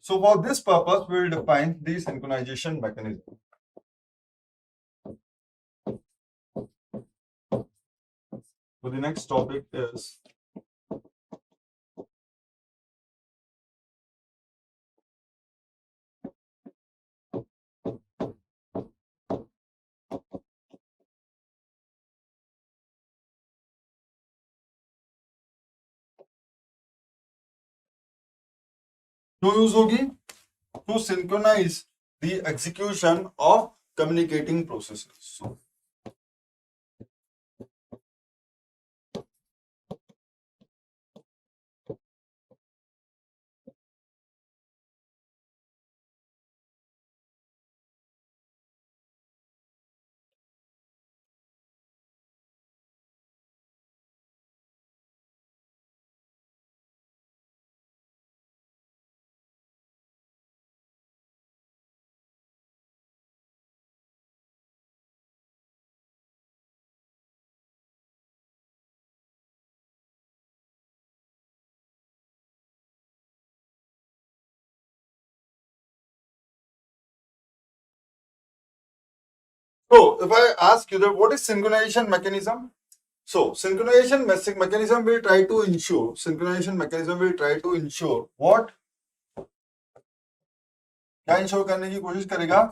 So for this purpose, we will define the synchronization mechanism. So the next topic is जो use होगी to synchronize the execution of communicating processes. So, so if I ask you that what is synchronization mechanism? So synchronization mechanism will try to ensure what? क्या ensure करने की कोशिश करेगा?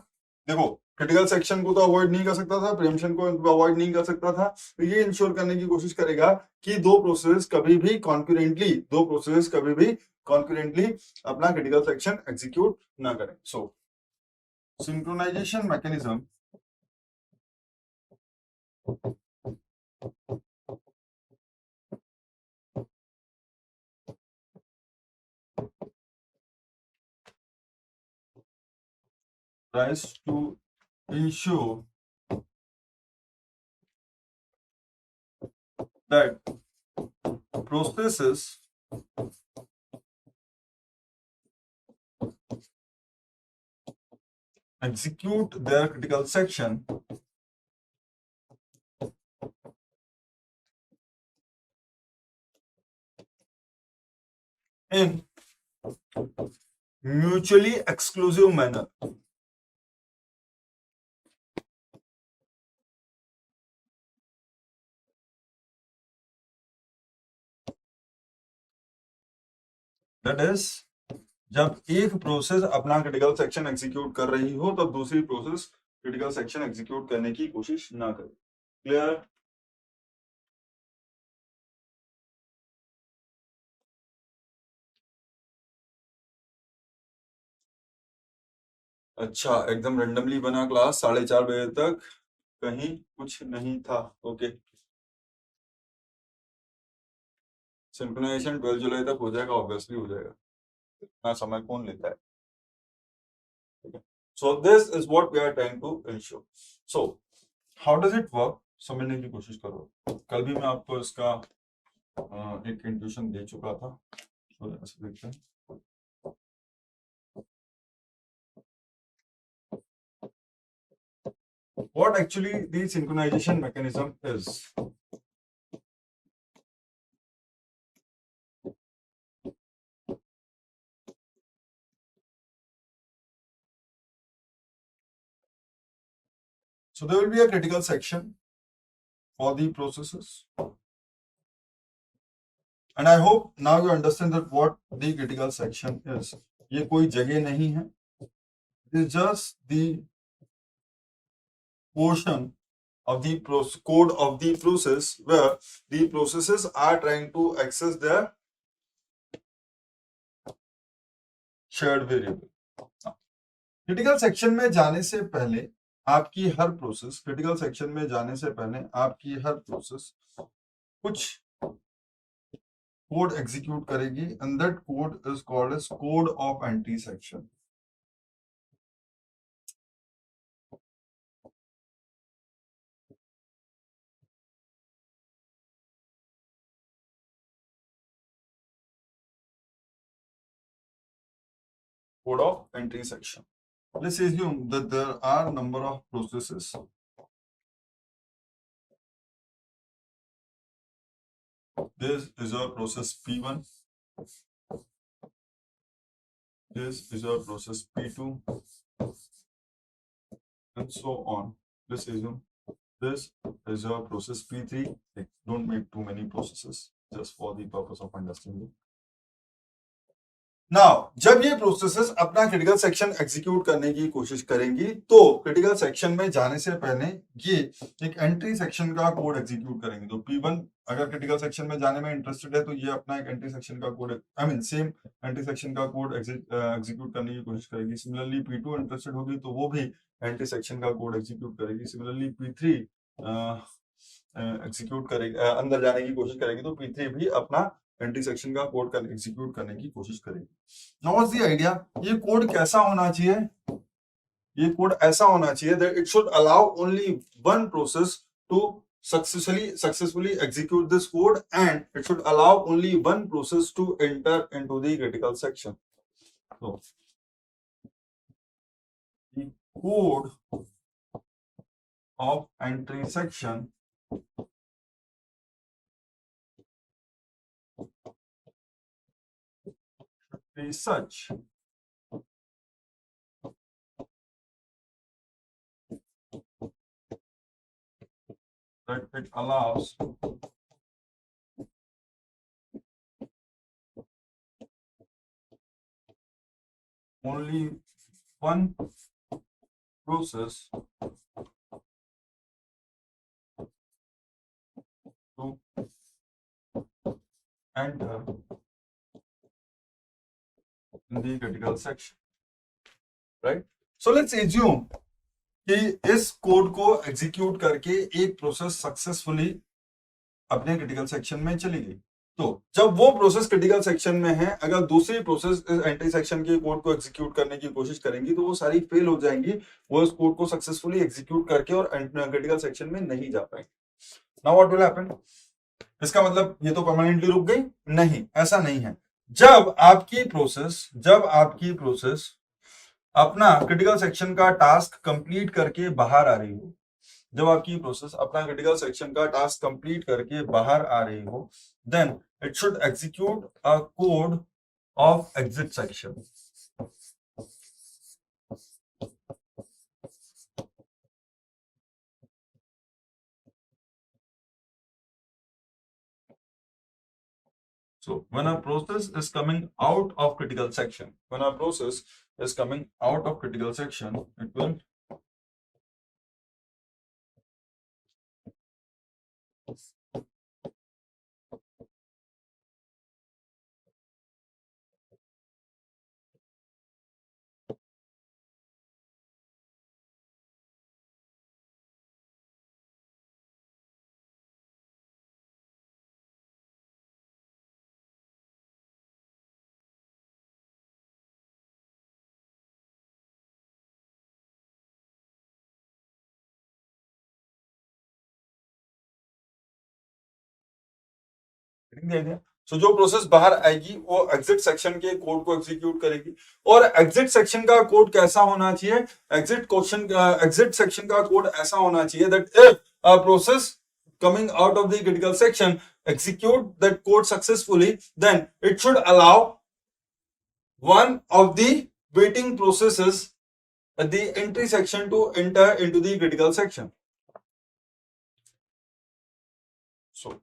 देखो critical section को तो अवॉइड नहीं कर सकता था, प्रीएम्पशन को अवॉइड नहीं कर सकता था, तो ये इंश्योर करने की कोशिश करेगा कि दो प्रोसेस कभी भी कॉन्करेंटली अपना क्रिटिकल सेक्शन एग्जीक्यूट ना करें. So synchronisation mechanism tries to ensure that processes execute their critical section in mutually exclusive manner. That is, जब एक प्रोसेस अपना क्रिटिकल सेक्शन एग्जीक्यूट कर रही हो तब दूसरी प्रोसेस क्रिटिकल सेक्शन एग्जीक्यूट करने की कोशिश ना करे. क्लियर? अच्छा, एकदम रेंडमली बना क्लास 4:30 बजे तक, कहीं कुछ नहीं था. ओके, सिंक्रोनाइजेशन 12 जुलाई तक हो जाएगा, ऑब्वियसली हो जाएगा. इतना समय कौन लेता है? So this is what we are trying to ensure. So how does it work? समझने की कोशिश करो. कल भी मैं आपको इसका एक इंट्यूशन दे चुका था. तो ऐसे देखते हैं. What actually the synchronization mechanism is? So there will be a critical section for the processes. And I hope now you understand that what the critical section is. ये कोई जगह नहीं है. It is just the portion of the code of the process where the processes are trying to access their shared variable. Critical section में जाने से पहले आपकी हर प्रोसेस कुछ कोड एग्जीक्यूट करेगी and that code is called as code of entry section. Code of entry section. Let's assume that there are number of processes. This is a process P1. this is your process P2, and so on. Let's assume this is your process P3. Like, don't make too many processes just for the purpose of understanding. Now जब ये processes अपना critical section execute करने की कोशिश करेंगी तो critical section में जाने से पहले ये एक एंट्री सेक्शन का कोड एग्जीक्यूट करेंगे। तो P1 अगर क्रिटिकल सेक्शन में जाने में इंटरेस्टेड है तो ये अपना एक एंट्री सेक्शन का code I mean same entry section का कोड एग्जीक्यूट करने की कोशिश करेगी। सिमिलरली P2 इंटरेस्टेड होगी तो वो भी एंट्री सेक्शन का कोड एग्जीक्यूट करेगी। सिमिलरली P3 एग्जीक्यूट करेगी, अंदर जाने की कोशिश करेगी तो P3 भी अपना एंट्री सेक्शन का कोड एग्जीक्यूट करने की कोशिश करेगी। नाउ व्हाट्स द आइडिया, ये कोड कैसा होना चाहिए? ये कोड ऐसा होना चाहिए that it should allow only one process to successfully execute this code, and it should allow only one process to enter into the critical section. So the code of entry section is such that it allows only one process to enter in the critical section, right? So let's assume कि इस code को execute करके एक process successfully अपने critical section में चली गई। तो जब वो प्रोसेस क्रिटिकल सेक्शन में है, अगर दूसरी प्रोसेस इस एंट्री सेक्शन के कोड को एग्जीक्यूट करने की कोशिश करेंगी तो वो सारी फेल हो जाएंगी, वो इस कोड को सक्सेसफुली एग्जीक्यूट करके और क्रिटिकल सेक्शन में नहीं जा पाएंगे। Now what will happen? इसका मतलब ये तो परमानेंटली रुक गई? नहीं, ऐसा नहीं है। जब आपकी प्रोसेस अपना क्रिटिकल सेक्शन का टास्क कंप्लीट करके बाहर आ रही हो, जब आपकी प्रोसेस अपना क्रिटिकल सेक्शन का टास्क कंप्लीट करके बाहर आ रही हो, then it should execute a code of exit section. So when a process is coming out of critical section, it will जो प्रोसेस बाहर आएगी वो एग्जिट सेक्शन के कोड को एग्जीक्यूट करेगी। और एग्जिट सेक्शन का कोड कैसा होना चाहिए? एग्जिट सेक्शन का कोड ऐसा होना चाहिए that if a process coming out of the critical section execute that code successfully, then it should allow one of the waiting processes at the entry section to enter into the critical section. So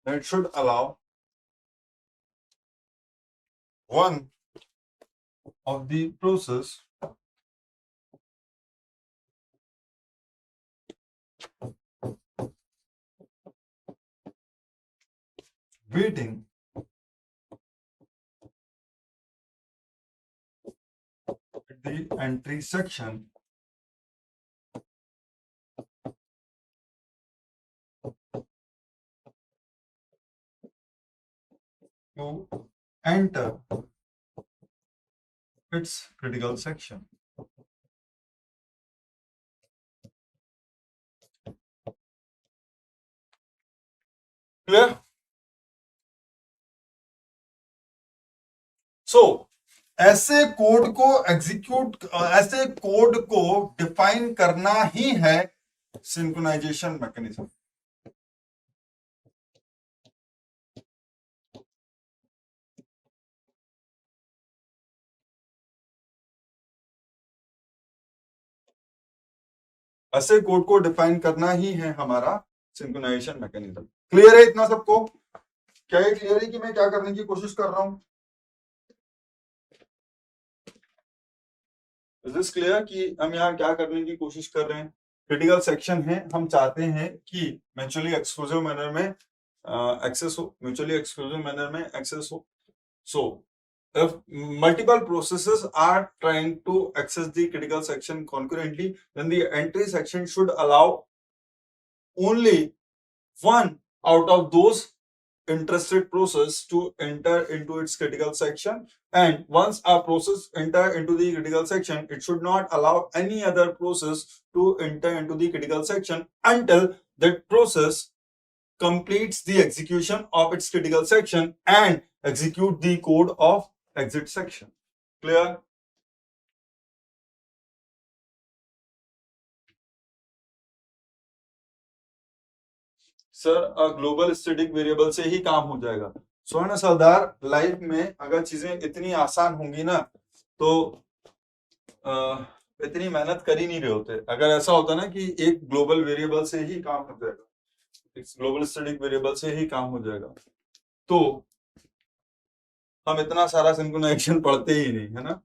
then it should allow one of the process waiting at the entry section to enter its critical section. Clear? So ऐसे code को execute ऐसे code को define करना ही है synchronisation mechanism. ऐसे code को define करना ही है हमारा सिंक्रोनाइजेशन मैकेनिज्म. क्लियर है इतना सबको? क्या ये क्लियर है कि मैं क्या करने की कोशिश कर रहा हूं? इज दिस क्लियर कि हम यहाँ क्या करने की कोशिश कर रहे हैं? क्रिटिकल सेक्शन है, हम चाहते हैं कि म्यूचुअली एक्सक्लूसिव मैनर में एक्सेस हो, म्यूचुअली एक्सक्लूसिव मैनर में एक्सेस हो. सो if multiple processes are trying to access the critical section concurrently, then the entry section should allow only one out of those interested process to enter into its critical section, and once a process enter into the critical section, it should not allow any other process to enter into the critical section until that process completes the execution of its critical section and execute the code of exit section. Clear? Sir global static variable से ही काम हो जाएगा. स्वर्ण सरदार, life में अगर चीजें इतनी आसान होंगी ना तो इतनी मेहनत कर ही नहीं रहे होते. अगर ऐसा होता ना कि एक ग्लोबल वेरिएबल से ही काम हो जाएगा, एक ग्लोबल स्टैटिक वेरिएबल से ही काम हो जाएगा, तो हम इतना सारा सिंक्रोनाइजेशन पढ़ते ही नहीं, है ना?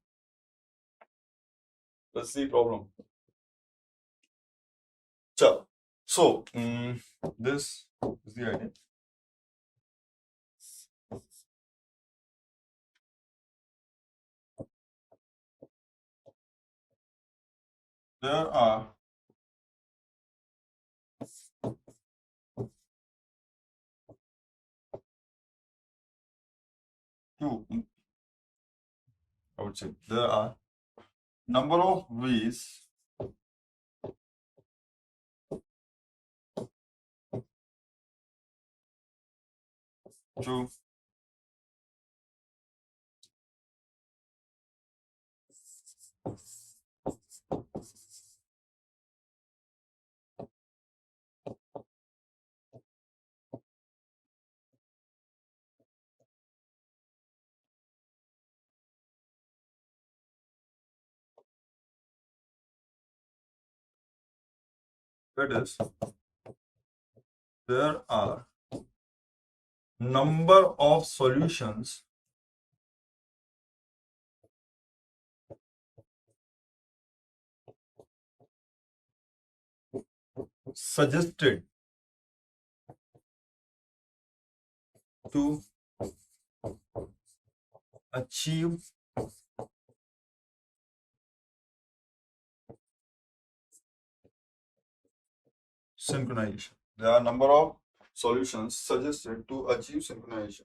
That's the problem. चलो, so this is the idea. There are two, I would say there are number of ways to that is there are number of solutions suggested to achieve synchronization. There are number of solutions suggested to achieve synchronization.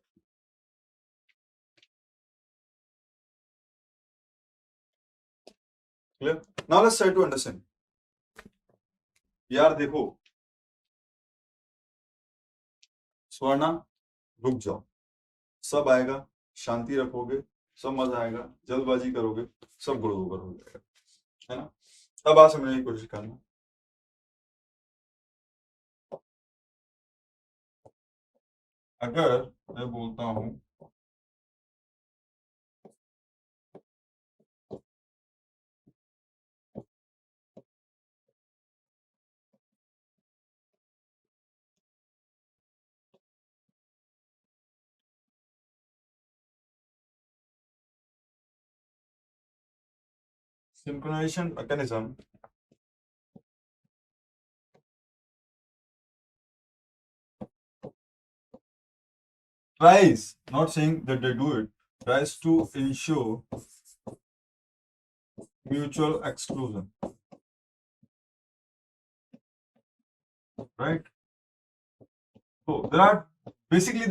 Clear? Now let's try to understand. यार देखो, स्वर्णा रुक जाओ, सब आएगा, शांति रखोगे, सब मजा आएगा, जल्दबाजी करोगे, सब गुड़ गोबर हो जाएगा, है ना? अब बात समझने की कोशिश करना. अगर मैं बोलता हूं synchronization mechanism tries, not saying that they do it, tries to ensure mutual exclusion, right? So there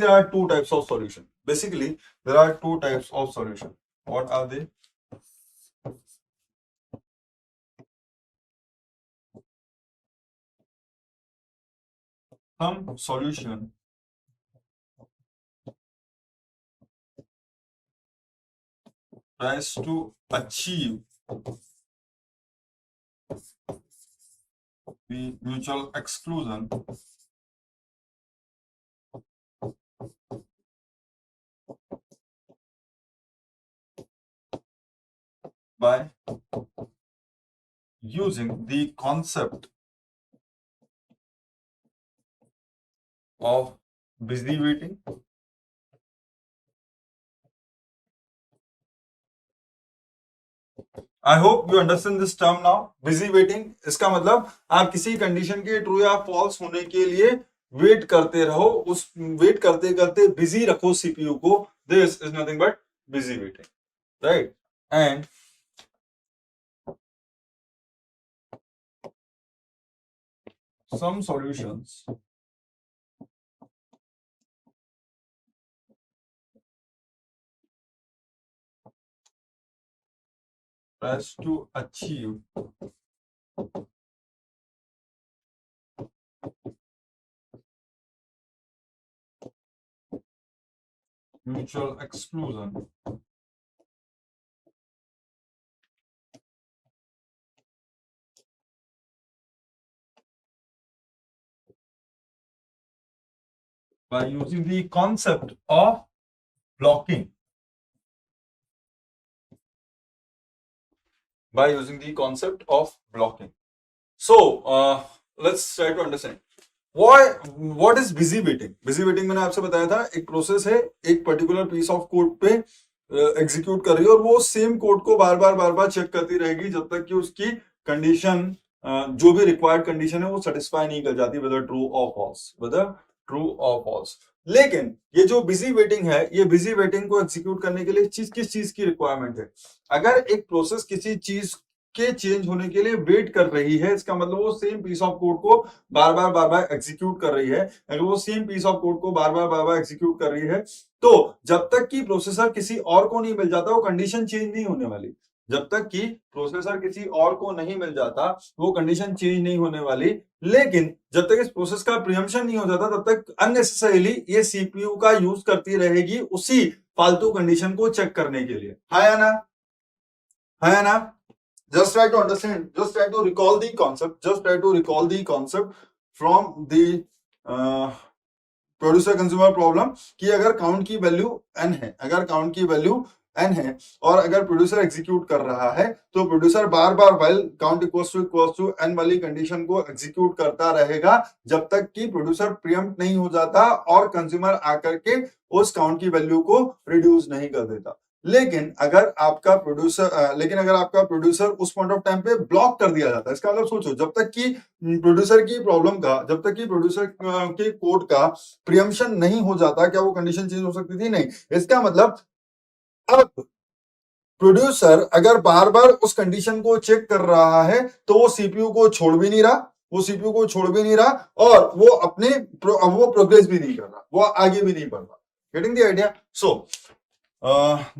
are two types of solution. Basically, there are two types of solution. What are they? Some solution tries to achieve the mutual exclusion by using the concept of busy waiting. I hope you understand this term now. Busy waiting इसका मतलब आप किसी condition के true या false होने के लिए wait करते रहो, उस वेट करते करते बिजी रखो सीपीयू को. This is nothing but busy waiting, right? And some solutions tries to achieve mutual exclusion by using the concept of blocking. By using the concept of blocking. So let's try to understand. What is busy waiting? Busy waiting मैंने आपसे बताया था, एक process है, एक particular piece of code पे execute कर रही है और वो सेम कोड को बार बार चेक करती रहेगी जब तक कि उसकी कंडीशन, जो भी रिक्वायर्ड कंडीशन है वो सेटिस्फाई नहीं कर जाती, वेदर ट्रू और फॉल्स, वेदर ट्रू और फॉल्स. लेकिन ये जो बिजी वेटिंग है, ये बिजी वेटिंग को एग्जीक्यूट करने के लिए किस चीज की रिक्वायरमेंट है? अगर एक प्रोसेस किसी चीज के चेंज होने के लिए वेट कर रही है, इसका मतलब वो सेम पीस ऑफ कोड को बार बार एग्जीक्यूट कर रही है. अगर वो सेम पीस ऑफ कोड को बार बार एग्जीक्यूट कर रही है, तो जब तक कि प्रोसेसर किसी और को नहीं मिल जाता वो कंडीशन चेंज नहीं होने वाली. जब तक कि प्रोसेसर किसी और को नहीं मिल जाता वो कंडीशन चेंज नहीं होने वाली. लेकिन जब तक इस प्रोसेस का प्रीएम्पशन नहीं हो जाता तब तक अननेसेसरीली ये सीपीयू का यूज करती रहेगी उसी फालतू कंडीशन को चेक करने के लिए. है या ना? है या ना? Just try to understand, just try to recall the concept, just try to recall the concept from the producer consumer problem, कि अगर काउंट की वैल्यू n है, अगर काउंट की वैल्यू n है और अगर प्रोड्यूसर एग्जीक्यूट कर रहा है तो प्रोड्यूसर बार बार while count equals to n वाली कंडीशन को एग्जीक्यूट करता रहेगा जब तक कि प्रोड्यूसर प्रीएम्प्ट नहीं हो जाता और कंज्यूमर आकर के उस काउंट की वैल्यू को रिड्यूस नहीं कर देता. लेकिन अगर आपका प्रोड्यूसर उस पॉइंट ऑफ टाइम पे ब्लॉक कर दिया जाता है, इसका मतलब सोचो, जब तक कि प्रोड्यूसर की प्रॉब्लम का, जब तक कि प्रोड्यूसर के कोड का प्रियम्पशन नहीं हो जाता, क्या वो कंडीशन चेंज हो सकती थी? नहीं. इसका मतलब अब प्रोड्यूसर अगर बार बार उस कंडीशन को चेक कर रहा है तो वो सीपीयू को छोड़ भी नहीं रहा, वो सीपीयू को छोड़ भी नहीं रहा और वो अपने वो प्रोग्रेस भी नहीं कर रहा, वो आगे भी नहीं बढ़ रहा. Getting the idea? So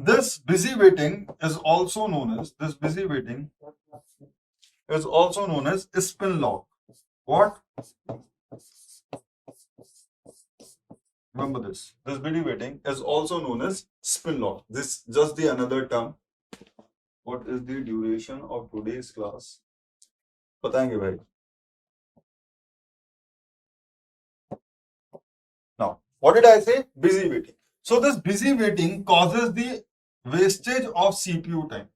this busy waiting is also known as spin lock. What? Remember this. This busy waiting is also known as spin lock. This just the another term. What is the duration of today's class? बताएंगे भाई. Now, what did I say? Busy waiting. So this busy waiting causes the wastage of CPU time.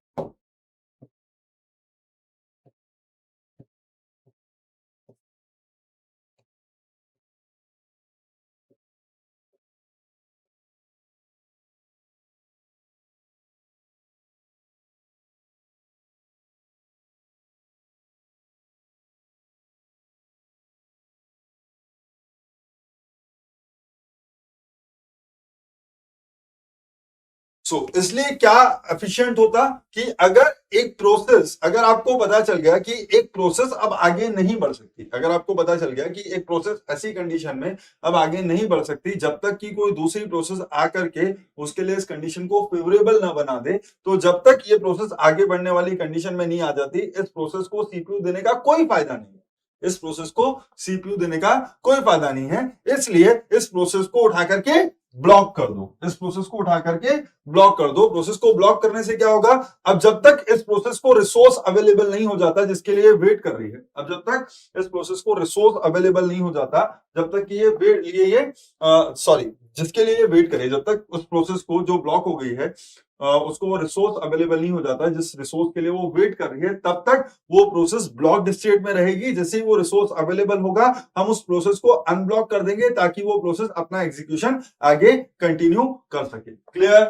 इसलिए क्या efficient होता कि अगर एक process, अगर आपको पता चल गया कि एक प्रोसेस अब आगे नहीं बढ़ सकती, अगर आपको पता चल गया कि एक प्रोसेस ऐसी कंडीशन में अब आगे नहीं बढ़ सकती जब तक कि कोई दूसरी प्रोसेस आकर के उसके लिए इस कंडीशन को फेवरेबल ना बना दे, तो जब तक ये प्रोसेस आगे बढ़ने वाली कंडीशन में नहीं आ जाती, इस प्रोसेस को सीपीयू देने का कोई फायदा नहीं है। इस प्रोसेस को सीपीयू देने का कोई फायदा नहीं है, इसलिए इस प्रोसेस को उठा करके ब्लॉक कर दो। इस प्रोसेस को उठा करके ब्लॉक कर दो। प्रोसेस को ब्लॉक करने से क्या होगा, अब जब तक इस प्रोसेस को रिसोर्स अवेलेबल नहीं हो जाता जिसके लिए वेट कर रही है, अब जब तक इस प्रोसेस को रिसोर्स अवेलेबल नहीं हो जाता, जब तक कि ये सॉरी जिसके लिए ये वेट करे, जब तक उस प्रोसेस को जो ब्लॉक हो गई है उसको वो रिसोर्स अवेलेबल नहीं हो जाता जिस रिसोर्स के लिए वो वेट कर रही है, तब तक वो प्रोसेस ब्लॉक्ड स्टेट में रहेगी। जैसे ही वो रिसोर्स अवेलेबल होगा, हम उस प्रोसेस को अनब्लॉक कर देंगे ताकि वो प्रोसेस अपना एग्जीक्यूशन आगे कंटिन्यू कर सके। क्लियर?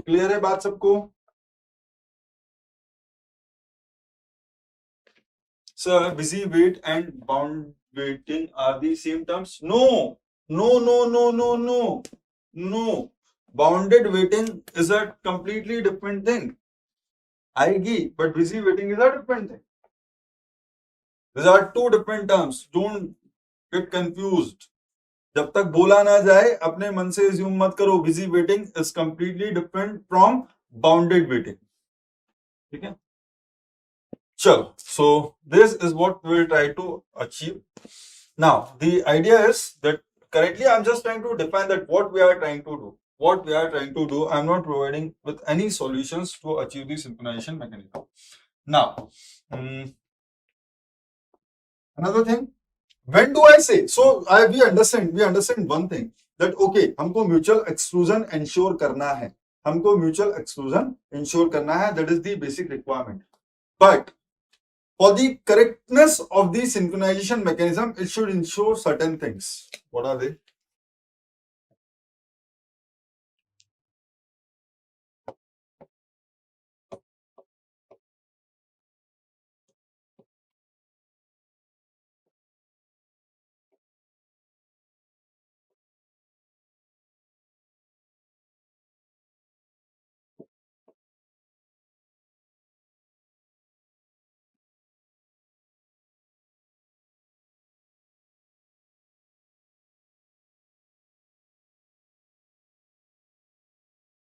क्लियर है बात सबको? Sir, busy wait and bound waiting are the same terms? No no no no no no no, bounded waiting is a completely different thing आएगी, but busy waiting is a different thing. These are two different terms. Don't get confused. जब तक बोला ना जाए अपने मन से assume मत करो। Busy waiting is completely different from bounded waiting. ठीक है? चलो, so this is what we will try to achieve. Now, the idea is that currently I'm just trying to define that what we are trying to do. What we are trying to do, I'm not providing with any solutions to achieve the synchronization mechanism. Now, another thing, when do I say? So we understand one thing, that okay, हमको mutual exclusion ensure करना है, हमको mutual exclusion ensure करना है, that is the basic requirement. But for the correctness of the synchronization mechanism, it should ensure certain things. What are they?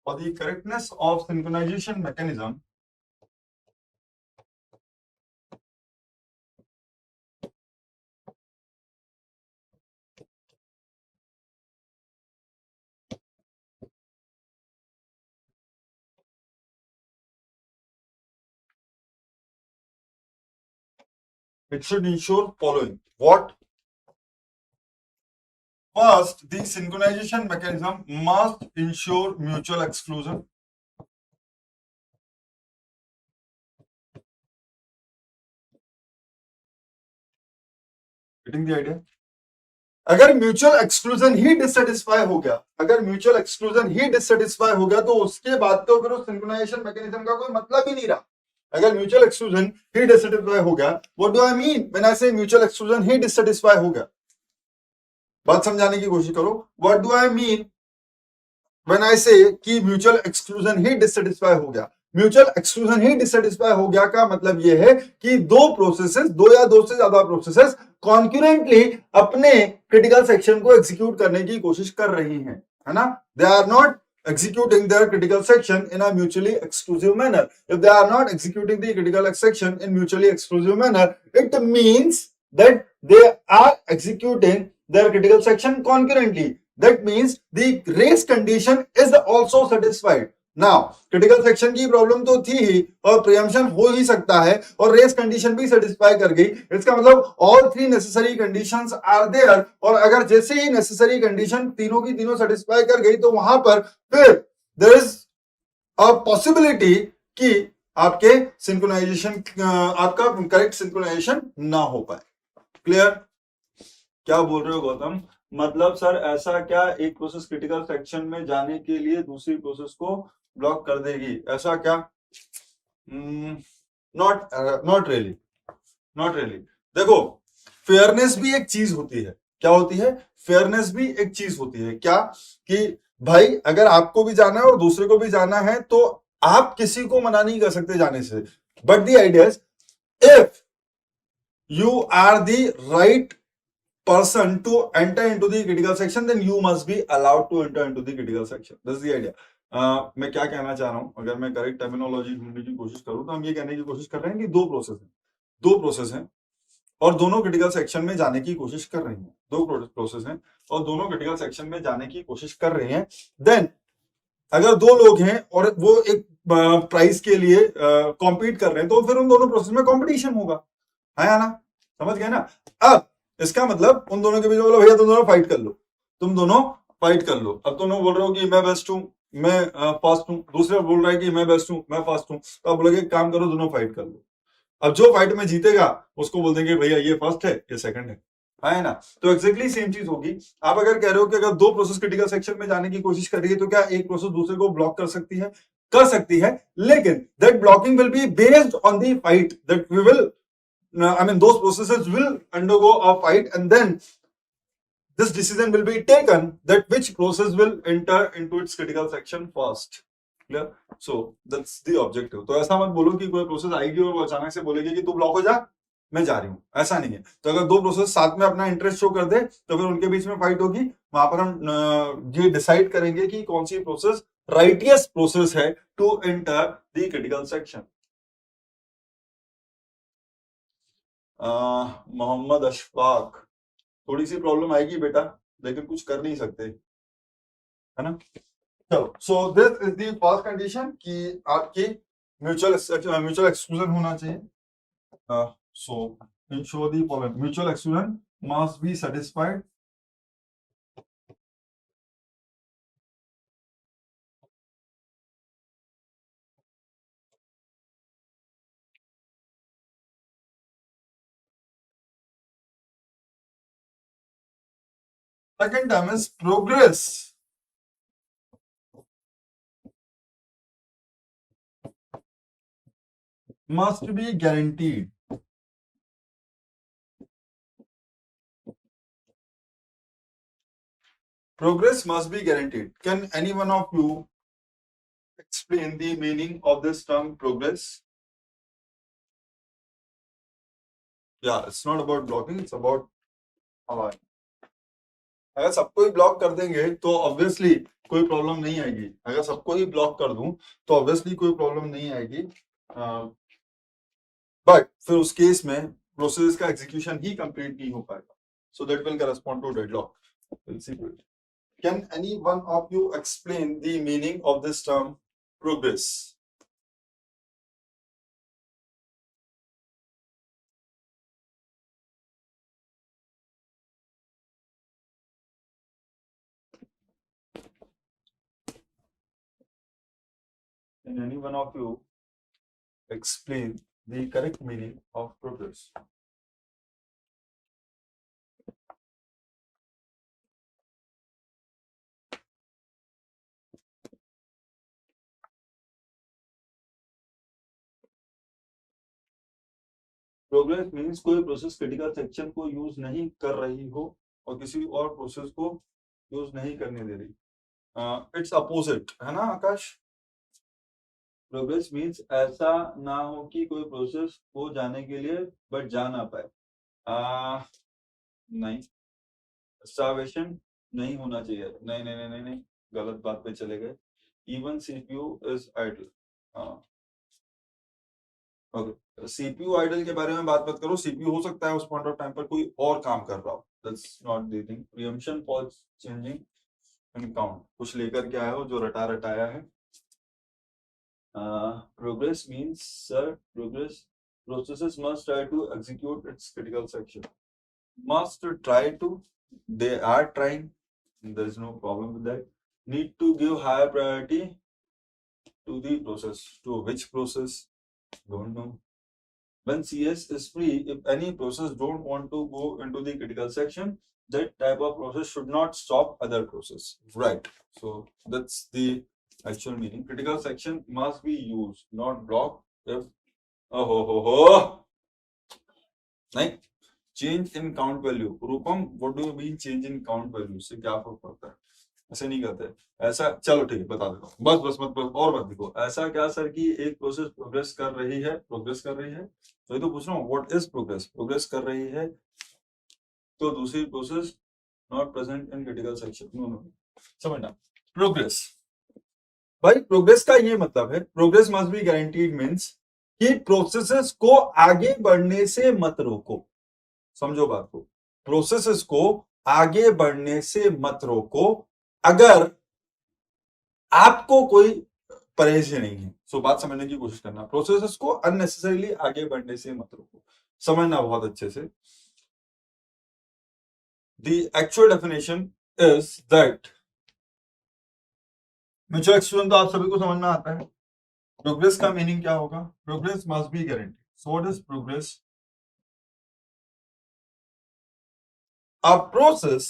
For the correctness of synchronization mechanism, it should ensure following. What? First, the synchronization mechanism must ensure mutual exclusion. Getting the idea? अगर mutual exclusion ही dissatisfy हो गया, अगर mutual exclusion ही dissatisfy हो गया, तो उसके बाद तो फिर उस सिंक्रोनाइजेशन मैकेनिज्म का कोई मतलब ही नहीं रहा। अगर म्यूचुअल एक्सक्लूजन ही डिससेटिस्फाई हो गया, what do I mean when I से म्यूचुअल एक्सक्लूजन ही डिससेटिस्फाई हो गया? बात समझाने की कोशिश करो। What do I mean when I से कि म्यूचुअल एक्सक्लूजन ही डिससेटिस्फाई हो गया? म्यूचुअल एक्सक्लूजन ही डिससेटिस्फाई हो गया का मतलब यह है कि दो प्रोसेसेस, दो या दो से ज्यादा प्रोसेसेस कॉन्क्यूरेंटली अपने क्रिटिकल सेक्शन को एग्जीक्यूट करने की कोशिश कर रही हैं, है ना? They are not executing their critical section in a mutually exclusive manner. If they are not executing the critical section in mutually exclusive manner, it means that they are executing their critical section concurrently. That means the race condition is also satisfied. Now, critical section की problem तो थी ही और preemption हो ही सकता है और race condition भी satisfy कर गई। इसका मतलब all three necessary conditions are there, और अगर जैसे ही नेसेसरी कंडीशन तीनों की तीनों सेटिस्फाई कर गई, तो वहां पर फिर देयर इज अ पॉसिबिलिटी कि आपके सिंक्रोनाइजेशन, आपका करेक्ट सिंक्रोनाइजेशन ना हो पाए। क्लियर? क्या बोल रहे हो गौतम? मतलब सर ऐसा क्या एक प्रोसेस क्रिटिकल सेक्शन में जाने के लिए दूसरी प्रोसेस को ब्लॉक कर देगी, ऐसा क्या? Not really, not really. देखो, फेयरनेस भी एक चीज होती है। क्या होती है? फेयरनेस भी एक चीज होती है। क्या? कि भाई अगर आपको भी जाना है और दूसरे को भी जाना है तो आप किसी को मना नहीं कर सकते जाने से, but the idea is if you are the right person to enter into the critical section, then you must be allowed to enter into the critical section. That's the idea. मैं क्या कहना चाह रहा हूं, अगर मैं करेक्ट टर्मिनोलॉजी ढूंढने की कोशिश करूं तो हम ये कहने की कोशिश कर रहे हैं कि दो प्रोसेस हैं और दोनों क्रिटिकल सेक्शन में जाने की कोशिश कर रही हैं, दो प्रोसेस हैं और दोनों क्रिटिकल सेक्शन में जाने की कोशिश कर रहे हैं। देन अगर दो लोग हैं और वो एक प्राइस के लिए कॉम्पीट कर रहे हैं तो फिर उन दोनों प्रोसेस में कॉम्पिटिशन होगा, है ना? समझ गए ना? अब इसका मतलब उन दोनों के बीच में बोलो भैया तुम दोनों फाइट कर लो, तुम दोनों फाइट कर लो। अब दोनों बोल रहे हो कि मैं बेस्ट हूं, मैं फास्ट हूं, दूसरे बोल रहा है कि मैं बेस्ट हूं, मैं फास्ट हूं, तो आप बोलोगे एक काम करो दोनों फाइट कर लो। अब जो फाइट में जीतेगा उसको बोल देंगे भैया ये फर्स्ट है ये सेकंड है ना? तो एक्जेक्टली सेम चीज होगी। आप अगर कह रहे हो कि अगर दो प्रोसेस क्रिटिकल सेक्शन में जाने की कोशिश कर रही है तो क्या एक प्रोसेस दूसरे को ब्लॉक कर सकती है? कर सकती है, लेकिन that blocking will be based on the fight that we will I mean, those processes will undergo a fight, and then this decision will be taken that which process will enter into its critical section first. Clear? So that's the objective. तो ऐसा मत बोलो कि कोई process आएगी और वो अचानक से बोलेगी कि तू ब्लॉक हो जा, मैं जा रही हूं, ऐसा नहीं है। तो अगर दो प्रोसेस साथ में अपना इंटरेस्ट शो कर दे तो फिर उनके बीच में फाइट होगी, वहां पर हम ये डिसाइड करेंगे कि कौन सी प्रोसेस राइटियस प्रोसेस है to enter the critical section. Mohammad Ashfaq, थोड़ी सी प्रॉब्लम आएगी बेटा, लेकिन कुछ कर नहीं सकते, है ना? चलो, सो this is the first condition कि आपकी म्यूचुअल एक्सक्लूजन होना चाहिए। सो ensure the following, mutual exclusion must be satisfied second term is progress must be guaranteed. Progress must be guaranteed. Can any one of you explain the meaning of this term progress? Yeah, it's not about blocking, it's about avoid. अगर सबको ही block कर देंगे तो obviously कोई problem नहीं आएगी। अगर सबको ही ब्लॉक कर दूं तो ऑब्वियसली कोई प्रॉब्लम नहीं आएगी, बट फिर उस केस में प्रोसेस का एग्जीक्यूशन ही कंप्लीट नहीं हो पाएगा, so that will correspond to deadlock. Will see to it. Can any one of you explain the meaning of this term progress? Can any one of you explain the correct meaning of progress? Progress means कोई process critical section को use नहीं कर रही हो और किसी और process को यूज नहीं करने दे रही। इट्स अपोजिट, है ना आकाश? प्रोग्रेस मीन्स ऐसा ना हो कि कोई प्रोसेस हो जाने के लिए बट जा ना पाए। नहीं, स्टार्वेशन नहीं होना चाहिए। नहीं नहीं नहीं नहीं नहीं, गलत बात पे चले गए। Even CPU is idle. Okay, CPU idle के बारे में बात मत करो। सीपीयू हो सकता है उस पॉइंट ऑफ टाइम पर कोई और काम कर रहा हो, that's not the thing. Preemption for changing in count, कुछ लेकर के आया हो जो रटा रटाया है। Progress means, sir, progress processes must try to execute its critical section. Must try to, they are trying, there is no problem with that. Need to give higher priority to the process. To which process? Don't know. When CS is free, if any process don't want to go into the critical section, that type of process should not stop other process. Right. So that's the actual meaning. Critical section must be used, not blocked. If नहीं, change in count value. Rupam, what do you mean change in count value? से क्या फर्क पड़ता है? ऐसे नहीं करते ऐसा। चलो ठीक है, बता देता हूँ, बस बस मत और मत लिखो। ऐसा क्या सर कि एक प्रोसेस प्रोग्रेस कर रही है, तो ये तो पूछ रहा हूँ व्हाट इज प्रोग्रेस, प्रोग्रेस कर रही है तो दूसरी process not present in critical section. No no, समझना प्रोग्रेस, भाई प्रोग्रेस का ये मतलब है progress must be guaranteed means कि प्रोसेसेस को आगे बढ़ने से मत रोको। समझो बात को, प्रोसेसेस को आगे बढ़ने से मत रोको अगर आपको कोई परहेज नहीं है। सो बात समझने की कोशिश करना, प्रोसेसेस को अननेसेसरीली आगे बढ़ने से मत रोको, समझना बहुत अच्छे से। The actual definition is that mutual exclusion तो आप सभी को समझ में आता है। प्रोग्रेस का मीनिंग क्या होगा, progress must be guaranteed. So what is progress? A process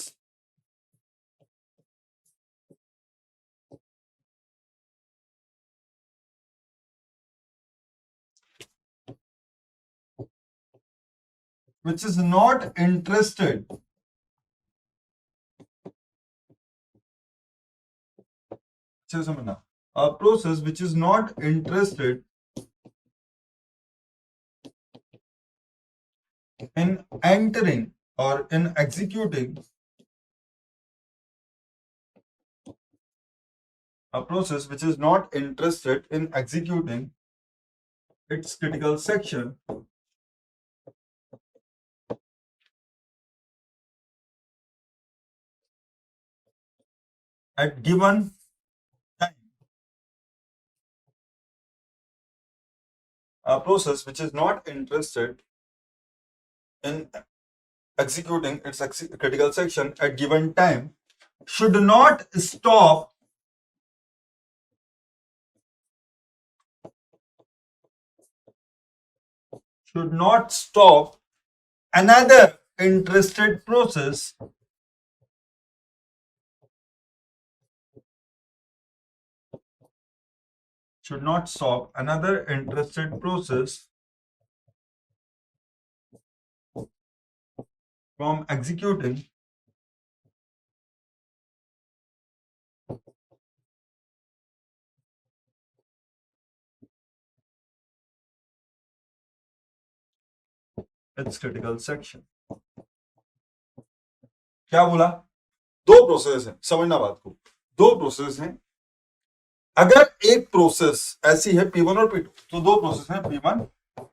which is not interested a process which is not interested in entering or in executing a process which is not interested in executing its critical section at given time. A process which is not interested in executing its critical section at given time should not stop another interested process from executing its critical section. क्या बोला? दो process हैं, समझना बात को, दो process हैं। अगर एक प्रोसेस ऐसी है P1 और P2, तो दो प्रोसेस हैं P1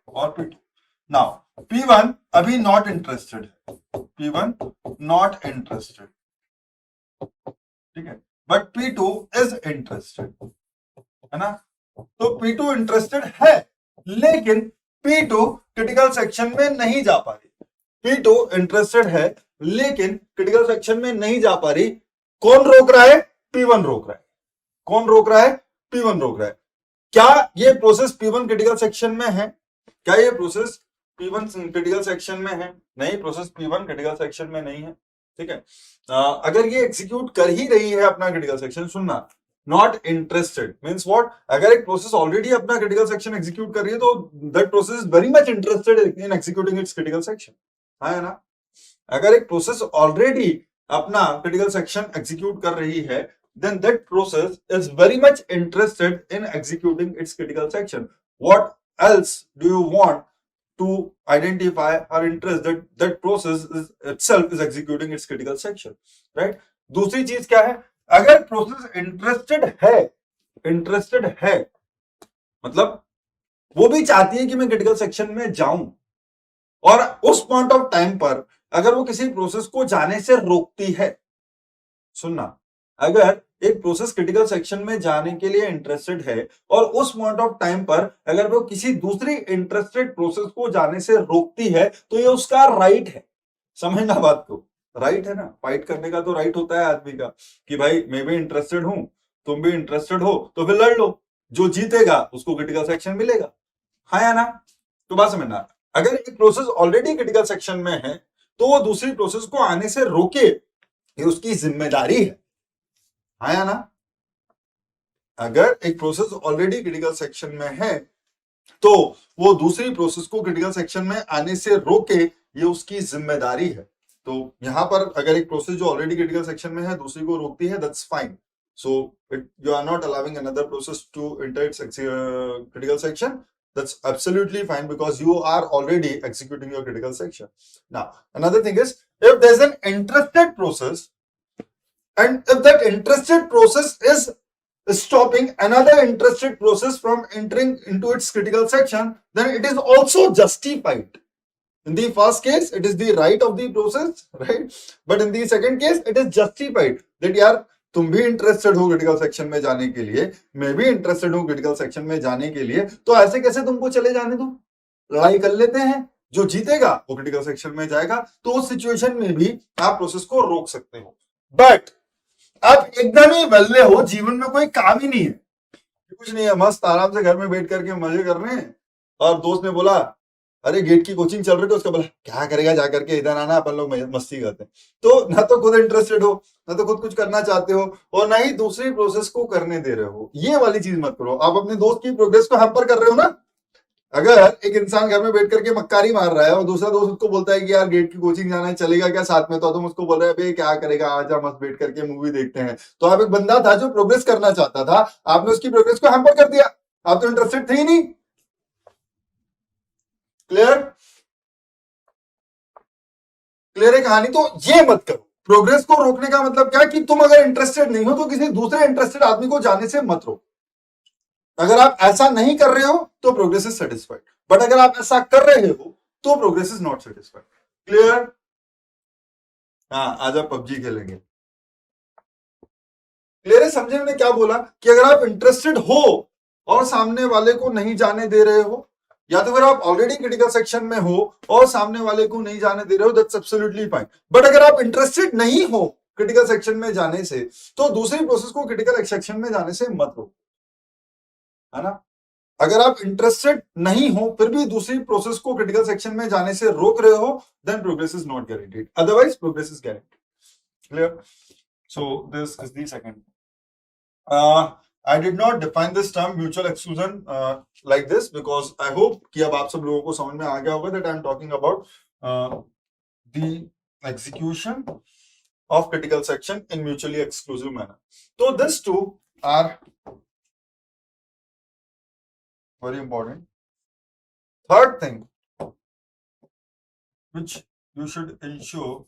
और P2। नाउ P1 अभी नॉट इंटरेस्टेड है, P1 नॉट इंटरेस्टेड, ठीक है, बट P2 इज इंटरेस्टेड, है ना। तो P2 इंटरेस्टेड है लेकिन P2 क्रिटिकल सेक्शन में नहीं जा पा रही। P2 इंटरेस्टेड है लेकिन क्रिटिकल सेक्शन में नहीं जा पा रही। कौन रोक रहा है? P1 रोक रहा है। कौन रोक रहा है? P1 रोक रहा है। क्या ये प्रोसेस P1 क्रिटिकल सेक्शन में है? क्या ये प्रोसेस P1 क्रिटिकल सेक्शन में है? नहीं, प्रोसेस P1 क्रिटिकल सेक्शन में नहीं है, ठीक है। अगर ये एग्जीक्यूट कर ही रही है अपना क्रिटिकल सेक्शन, सुनना, नॉट इंटरेस्टेड मींस व्हाट? अगर एक प्रोसेस ऑलरेडी अपना क्रिटिकल सेक्शन एग्जीक्यूट कर रही है तो that process is very much interested in executing its critical section, है ना। अगर एक प्रोसेस ऑलरेडी अपना क्रिटिकल सेक्शन एग्जीक्यूट कर रही है then that process is very much interested in executing its critical section. What else do you want to identify or interest that that process is itself is executing its critical section, right? दूसरी चीज क्या है? अगर process interested है मतलब वो भी चाहती है कि मैं क्रिटिकल सेक्शन में जाऊं, और उस पॉइंट ऑफ टाइम पर अगर वो किसी प्रोसेस को जाने से रोकती है, सुनना, अगर एक प्रोसेस क्रिटिकल सेक्शन में जाने के लिए इंटरेस्टेड है और उस पॉइंट ऑफ टाइम पर अगर वो किसी दूसरी इंटरेस्टेड प्रोसेस को जाने से रोकती है तो ये उसका राइट है। समझना बात को, राइट है ना। फाइट करने का तो राइट होता है आदमी का कि भाई मैं भी इंटरेस्टेड हूं, तुम भी इंटरेस्टेड हो, तो फिर लड़ लो, जो जीतेगा उसको क्रिटिकल सेक्शन मिलेगा, हाँ या ना। तो बात समझना, अगर एक प्रोसेस ऑलरेडी क्रिटिकल सेक्शन में है तो वो दूसरी प्रोसेस को आने से रोके, ये उसकी जिम्मेदारी है, हाँ या ना। अगर एक प्रोसेस ऑलरेडी क्रिटिकल सेक्शन में है तो वो दूसरी प्रोसेस को क्रिटिकल सेक्शन में आने से रोके, ये उसकी जिम्मेदारी है। तो यहाँ पर अगर एक प्रोसेस जो ऑलरेडी क्रिटिकल सेक्शन में है दूसरी को रोकती है, that's fine. So you are not allowing another process to enter its critical section. That's absolutely fine because you are already executing your critical section. Now, another thing is if there's an interested process and if that interested process is stopping another interested process from entering into its critical section, then it is also justified. In the first case, it is the right of the process, right? But in the second case, it is justified that यार तुम भी interested हो critical section में जाने के लिए, मैं भी इंटरेस्टेड हूं क्रिटिकल सेक्शन में जाने के लिए, तो ऐसे कैसे तुमको चले जाने दो, लड़ाई कर लेते हैं, जो जीतेगा वो क्रिटिकल सेक्शन में जाएगा. तो उस सिचुएशन में भी आप प्रोसेस को रोक सकते हो. बट आप एकदम ही बल्ले हो, जीवन में कोई काम ही नहीं है, कुछ नहीं है, मस्त आराम से घर में बैठ करके मजे कर रहे हैं, और दोस्त ने बोला अरे गेट की कोचिंग चल रही है, उसका बोला क्या करेगा जाकर के, इधर आना, अपन लोग मस्ती करते हैं. तो ना तो खुद इंटरेस्टेड हो, ना तो खुद कुछ करना चाहते हो, और ना ही दूसरी प्रोसेस को करने दे रहे हो. ये वाली चीज मत करो. आप अपने दोस्त की प्रोग्रेस को हैम्पर कर रहे हो ना. अगर एक इंसान घर में बैठ करके मक्कारी मार रहा है और दूसरा दोस्त उसको बोलता है कि यार गेट की कोचिंग जाना है, चलेगा क्या साथ में, तो तुम उसको बोल रहे हैं क्या करेगा, आजा मस्त बैठ करके मूवी देखते हैं. तो आप एक बंदा था जो प्रोग्रेस करना चाहता था, आपने उसकी प्रोग्रेस को हैम्पर कर दिया. आप तो इंटरेस्टेड थे ही नहीं. क्लियर? क्लियर है कहानी? तो ये मत करो. प्रोग्रेस को रोकने का मतलब क्या, कि तुम अगर इंटरेस्टेड नहीं हो तो किसी दूसरे इंटरेस्टेड आदमी को जाने से मत रोको. अगर आप ऐसा नहीं कर रहे हो तो प्रोग्रेस इज सेटिस्फाइड, बट अगर आप ऐसा कर रहे हो तो progress is not satisfied. Clear? हाँ, आज आप पबजी खेलेंगे. क्लियर है? समझे मैंने क्या बोला, कि अगर आप इंटरेस्टेड हो और सामने वाले को नहीं जाने दे रहे हो, या तो फिर आप ऑलरेडी क्रिटिकल सेक्शन में हो और सामने वाले को नहीं जाने दे रहे हो, दैट्स एब्सोल्युटली फाइन. बट अगर आप इंटरेस्टेड नहीं हो क्रिटिकल सेक्शन में जाने से, तो दूसरी प्रोसेस को क्रिटिकल सेक्शन में जाने से मत रोको, है ना. अगर आप इंटरेस्टेड नहीं हो फिर भी दूसरी प्रोसेस को क्रिटिकल सेक्शन में जाने से रोक रहे हो, then progress is not guaranteed, otherwise progress is guaranteed. Clear? So this is the second. I did not define this term mutual exclusion like this because I hope कि अब आप सब लोगों को समझ में आ गया होगा that I am talking about the execution of critical section in mutually exclusive manner. So these two are very important. Third thing which you should ensure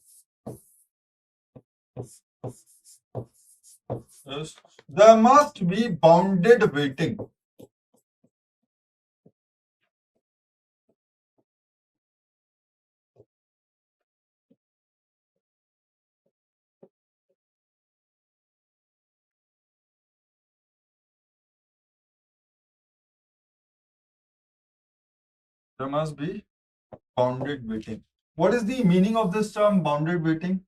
is there must be bounded waiting. There must be bounded waiting. What is the meaning of this term bounded waiting?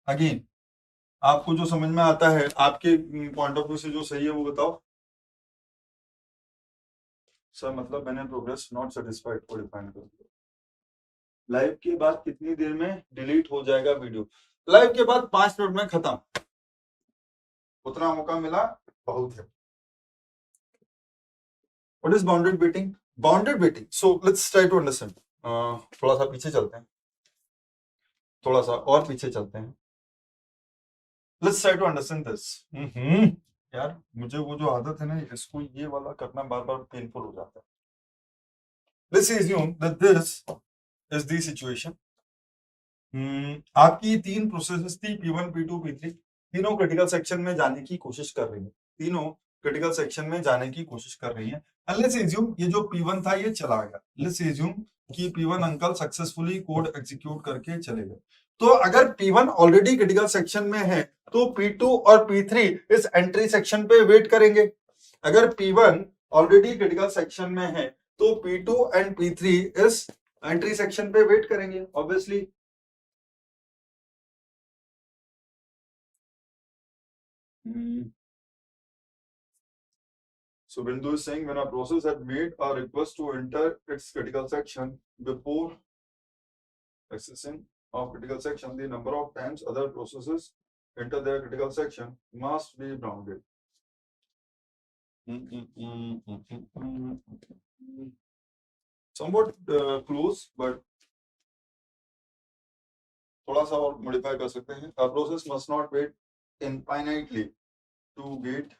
Again, आपको जो समझ में आता है, आपके point of view से जो सही है वो बताओ. सर मतलब मैंने प्रोग्रेस नॉट सेटिस्फाइड को डिफाइन कर दिया. लाइव के बाद कितनी देर में डिलीट हो जाएगा वीडियो? लाइव के बाद 5 मिनट में खत्म. उतना मौका मिला बहुत है. What is bounded waiting? Bounded waiting. So let's try to understand. थोड़ा सा पीछे चलते हैं, थोड़ा सा और पीछे चलते हैं. Let's try to understand this. यार मुझे वो जो आदत है ना, इसको ये वाला करना बार बार पेनफुल हो जाता है. Let's assume that this is the situation. आपकी 3 प्रोसेसेस थी, P1, P2, P3. तीनों क्रिटिकल सेक्शन में जाने की कोशिश कर रही है. तीनों क्रिटिकल सेक्शन में जाने की कोशिश कर रही है. लेट्स एज्यूम ये जो P1 था ये चला गया. लेट्स एज्यूम कि P1 uncle successfully code execute करके चले गए. तो अगर P1 ऑलरेडी क्रिटिकल सेक्शन में है तो P2 और P3 इस एंट्री सेक्शन पे वेट करेंगे. अगर P1 ऑलरेडी क्रिटिकल सेक्शन में है तो P2 एंड P3 इस एंट्री सेक्शन पे वेट करेंगे obviously. So Bindu is saying when a process had made a request to enter its critical section before accessing of critical section, the number of times other processes enter their critical section must be bounded. Somewhat close, but थोड़ा सा और modify कर सकते हैं, a process must not wait infinitely to get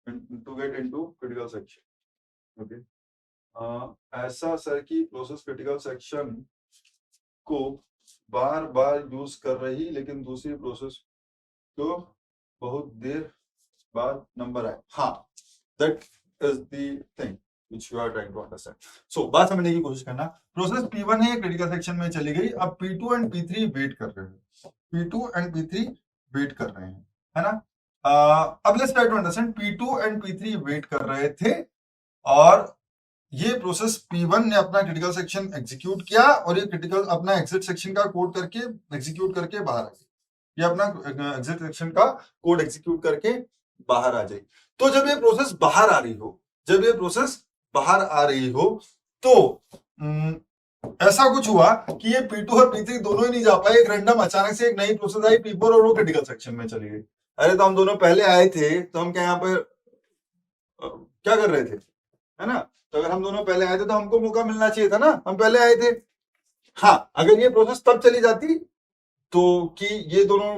into critical section. Okay, ऐसा sir की process critical section को बार बार यूज कर रही लेकिन दूसरी प्रोसेस को बहुत देर बाद नंबर आए। हाँ, that is the thing which you are trying to understand. So बात समझने की कोशिश करना, प्रोसेस P1 है क्रिटिकल सेक्शन में चली गई, अब P2 एंड P3 वेट कर रहे हैं, P2 एंड P3 वेट कर रहे हैं, है ना। अब let's try to understand, P2 and P3 wait कर रहे थे और ये प्रोसेस P1 ने अपना क्रिटिकल सेक्शन एग्जीक्यूट किया और ये क्रिटिकल अपना एग्जिट सेक्शन का कोड करके एग्जीक्यूट करके बाहर आ गई, ये अपना एग्जिट सेक्शन का कोड एग्जीक्यूट करके बाहर आ जाए। तो जब ये प्रोसेस बाहर आ रही हो, जब ये प्रोसेस बाहर आ रही हो तो ऐसा कुछ हुआ कि ये P2 और P3 दोनों ही नहीं जा पाए, एक रैंडम अचानक से एक नई प्रोसेस आई P4 और वो क्रिटिकल सेक्शन में चली गई। अरे तो हम दोनों पहले आए थे तो हम क्या यहाँ पर क्या कर रहे थे, है ना। तो अगर हम दोनों पहले आए थे तो हमको मौका मिलना चाहिए था ना, हम पहले आए थे। हाँ, अगर ये प्रोसेस तब चली जाती तो कि ये दोनों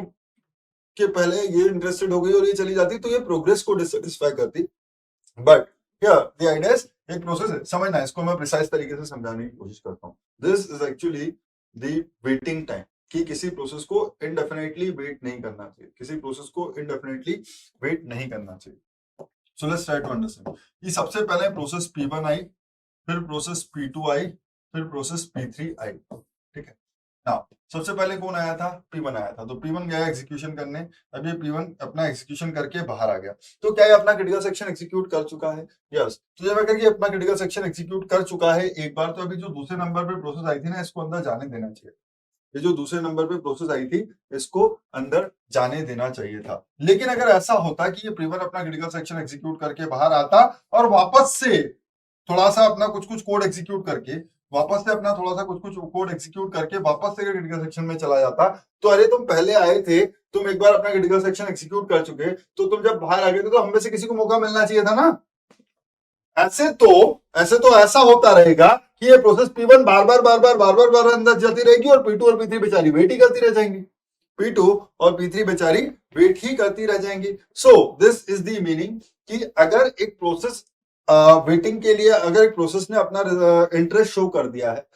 के पहले ये इंटरेस्टेड हो गई और ये चली जाती तो ये प्रोग्रेस को डिससेटिस्फाई करती। But here the idea is, एक प्रोसेस है, समझना है इसको, मैं प्रिसाइज तरीके से समझाने की कोशिश करता हूँ। This is actually the waiting time, कि किसी प्रोसेस को इनडेफिनेटली वेट नहीं करना चाहिए, किसी प्रोसेस को इनडेफिनेटली वेट नहीं करना चाहिए। So let's try to understand. ये सबसे पहले प्रोसेस P1 आई, फिर प्रोसेस P2 आई, फिर प्रोसेस P3 आई, ठीक है। नाउ सबसे पहले कौन आया था, P1 आया था, तो P1 गया एग्जीक्यूशन करने, अब ये P1 अपना एग्जीक्यूशन करके बाहर आ गया, तो क्या ये अपना क्रिटिकल सेक्शन एग्जीक्यूट कर चुका है? यस। तो जब अगर ये अपना क्रिटिकल सेक्शन एग्जीक्यूट कर चुका है एक बार, तो अभी जो दूसरे नंबर पे प्रोसेस आई थी ना, इसको अंदर जाने देना चाहिए। ये जो दूसरे नंबर पे प्रोसेस आई थी इसको अंदर जाने देना चाहिए था। लेकिन अगर ऐसा होता कि ये P1 अपना क्रिटिकल सेक्शन एग्जीक्यूट करके बाहर आता और वापस से थोड़ा सा अपना कुछ कुछ कोड एग्जीक्यूट करके, वापस से अपना थोड़ा सा कुछ कुछ कोड एग्जीक्यूट करके वापस से क्रिटिकल सेक्शन में चला जाता, तो अरे तुम पहले आए थे, तुम एक बार अपना क्रिटिकल सेक्शन एग्जीक्यूट कर चुके, तो तुम जब बाहर आ गए थे तो हम में से किसी को मौका मिलना चाहिए था ना। ऐसे तो ऐसा होता रहेगा कि ये प्रोसेस P1 बार अंदर जाती रहेगी और P2 और P3 बेचारी वेट ही करती रह जाएंगी, P2 और P3 बेचारी वेट ही करती रह जाएंगी। सो दिस इज द मीनिंग कि अगर एक प्रोसेस वेटिंग के लिए, अगर एक प्रोसेस ने अपना इंटरेस्ट शो कर दिया है,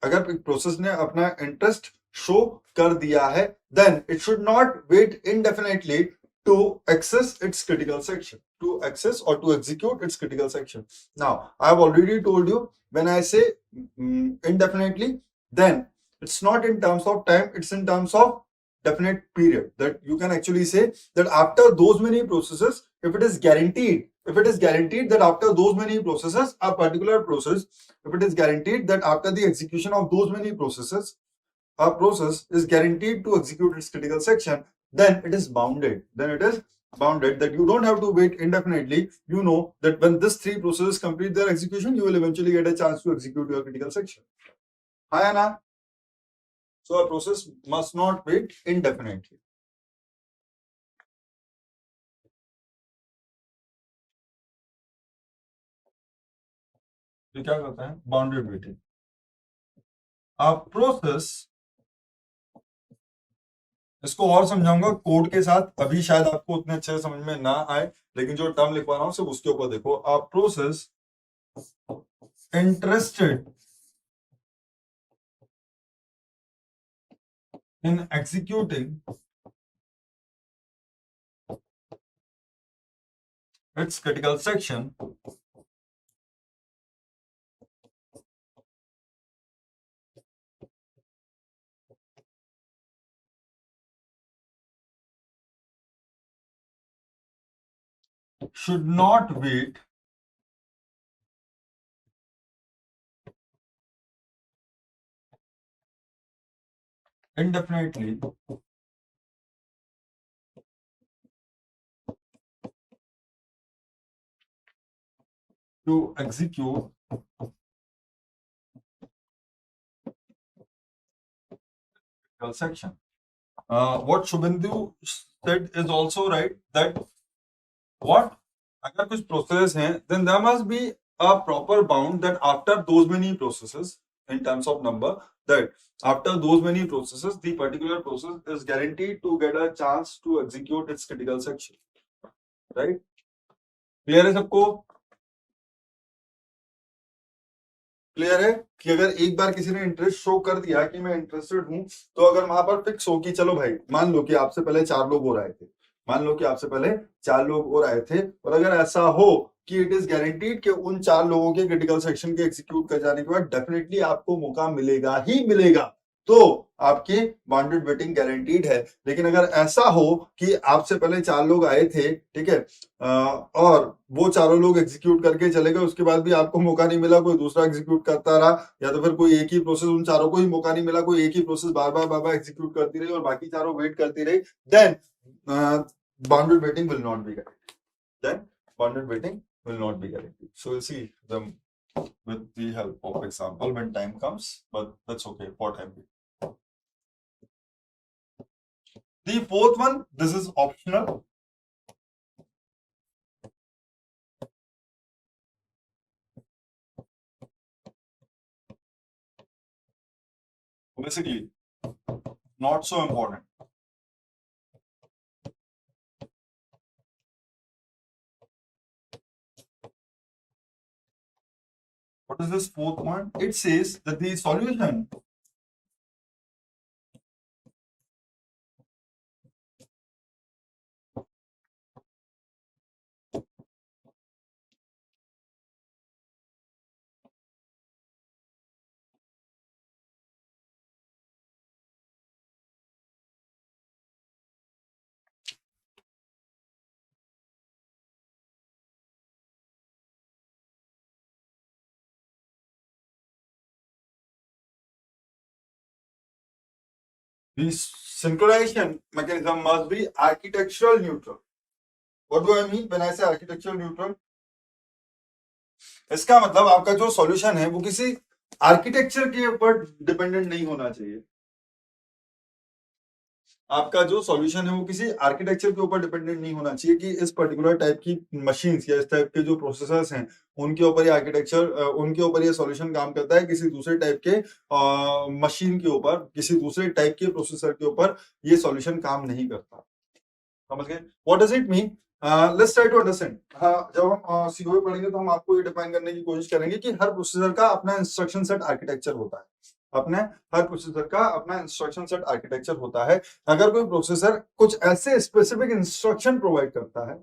अगर एक प्रोसेस ने अपना इंटरेस्ट शो कर दिया है, then it should not wait indefinitely to access its critical section, to access or to execute its critical section. Now, I have already told you, when I say indefinitely, then it's not in terms of time, it's in terms of definite period. That you can actually say that after those many processes, if it is guaranteed that after those many processes, a particular process, if it is guaranteed that after the execution of those many processes, a process is guaranteed to execute its critical section, then it is bounded. Then it is bounded that you don't have to wait indefinitely. You know that when this three processes complete their execution, you will eventually get a chance to execute your critical section. Hi, Anna. So a process must not wait indefinitely. ये क्या करता है? Bounded waiting. A process, इसको और समझाऊंगा code के साथ, अभी शायद आपको उतने अच्छे से समझ में ना आए, लेकिन जो टर्म लिखवा रहा हूं सिर्फ उसके ऊपर देखो। A process interested in executing its critical section should not wait indefinitely to execute critical section. What Shubhendu said is also right, that what अगर कुछ processes हैं, then there must be a proper bound that after those many processes, in terms of number, that after those many processes, the particular process is guaranteed to get a chance to execute its critical section. Right? Clear है सबको? Clear है कि अगर एक बार किसी ने interest show कर दिया कि मैं इंटरेस्टेड हूं, तो अगर वहां पर फिक्स हो कि चलो भाई, मान लो कि आपसे पहले 4 लोग और आए थे, मान लो कि आपसे पहले 4 लोग और आए थे, और अगर ऐसा हो कि इट इज गारंटीड कि उन 4 लोगों के क्रिटिकल सेक्शन के एग्जीक्यूट कर जाने के बाद डेफिनेटली आपको मौका मिलेगा ही मिलेगा, तो आपकी बाउंडेड वेटिंग गारंटीड है। लेकिन अगर ऐसा हो कि आपसे पहले 4 लोग आए थे, ठीक है, और वो चारों लोग एग्जीक्यूट करके चले गए, उसके बाद भी आपको मौका नहीं मिला, कोई दूसरा एग्जीक्यूट करता रहा, या तो फिर कोई एक ही प्रोसेस, उन चारों को ही मौका नहीं मिला, कोई एक ही प्रोसेस बार बार एग्जीक्यूट करती रही और बाकी चारों वेट करती रही, then bounded waiting will not be guaranteed, then bounded waiting will not be guaranteed. So we'll see them with the help of example when time comes, but that's okay for time being. The fourth one, this is optional. Basically, not so important. What is this fourth one? It says that the solution the synchronization mechanism must be architectural neutral. What do I mean when I say architectural neutral? इसका मतलब आपका जो solution है वो किसी architecture के ऊपर dependent नहीं होना चाहिए। आपका जो सॉल्यूशन है वो किसी आर्किटेक्चर के ऊपर डिपेंडेंट नहीं होना चाहिए कि इस पर्टिकुलर टाइप की मशीन्स या इस टाइप के जो प्रोसेसर्स हैं उनके ऊपर ये आर्किटेक्चर, उनके ऊपर ये सॉल्यूशन काम करता है, किसी दूसरे टाइप के मशीन के ऊपर, किसी दूसरे टाइप के प्रोसेसर के ऊपर ये सॉल्यूशन काम नहीं करता। समझ गए? What does it mean? Let's try to understand. जब हम सीओए पढ़ेंगे तो हम आपको ये डिफाइन करने की कोशिश करेंगे कि हर प्रोसेसर का अपना इंस्ट्रक्शन सेट आर्किटेक्चर होता है, अपने हर प्रोसेसर का अपना इंस्ट्रक्शन सेट आर्किटेक्चर होता है। अगर कोई प्रोसेसर कुछ ऐसे स्पेसिफिक इंस्ट्रक्शन प्रोवाइड करता है,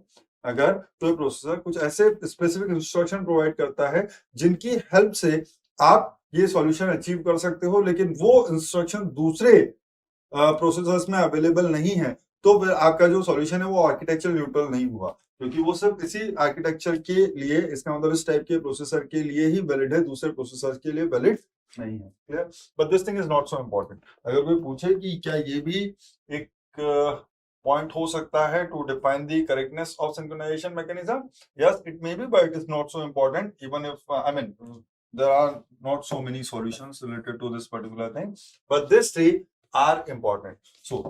अगर कोई प्रोसेसर कुछ ऐसे स्पेसिफिक इंस्ट्रक्शन प्रोवाइड करता है जिनकी हेल्प से आप ये सॉल्यूशन अचीव कर सकते हो, लेकिन वो इंस्ट्रक्शन दूसरे प्रोसेसर्स में अवेलेबल नहीं है, तो फिर आपका जो सॉल्यूशन है वो आर्किटेक्चर न्यूट्रल नहीं हुआ, क्योंकि वो सिर्फ इसी आर्किटेक्चर के लिए, इसका मतलब इस टाइप के प्रोसेसर के लिए ही वैलिड है, दूसरे प्रोसेसर के लिए वैलिड नहीं है। Clear? But this thing is not so important. अगर कोई पूछे कि क्या ये भी एक पॉइंट हो सकता है to define the correctness of synchronisation mechanism, yes it may be, but it is not so important, even if I mean there are not so many solutions related to this particular thing, but these three are important. So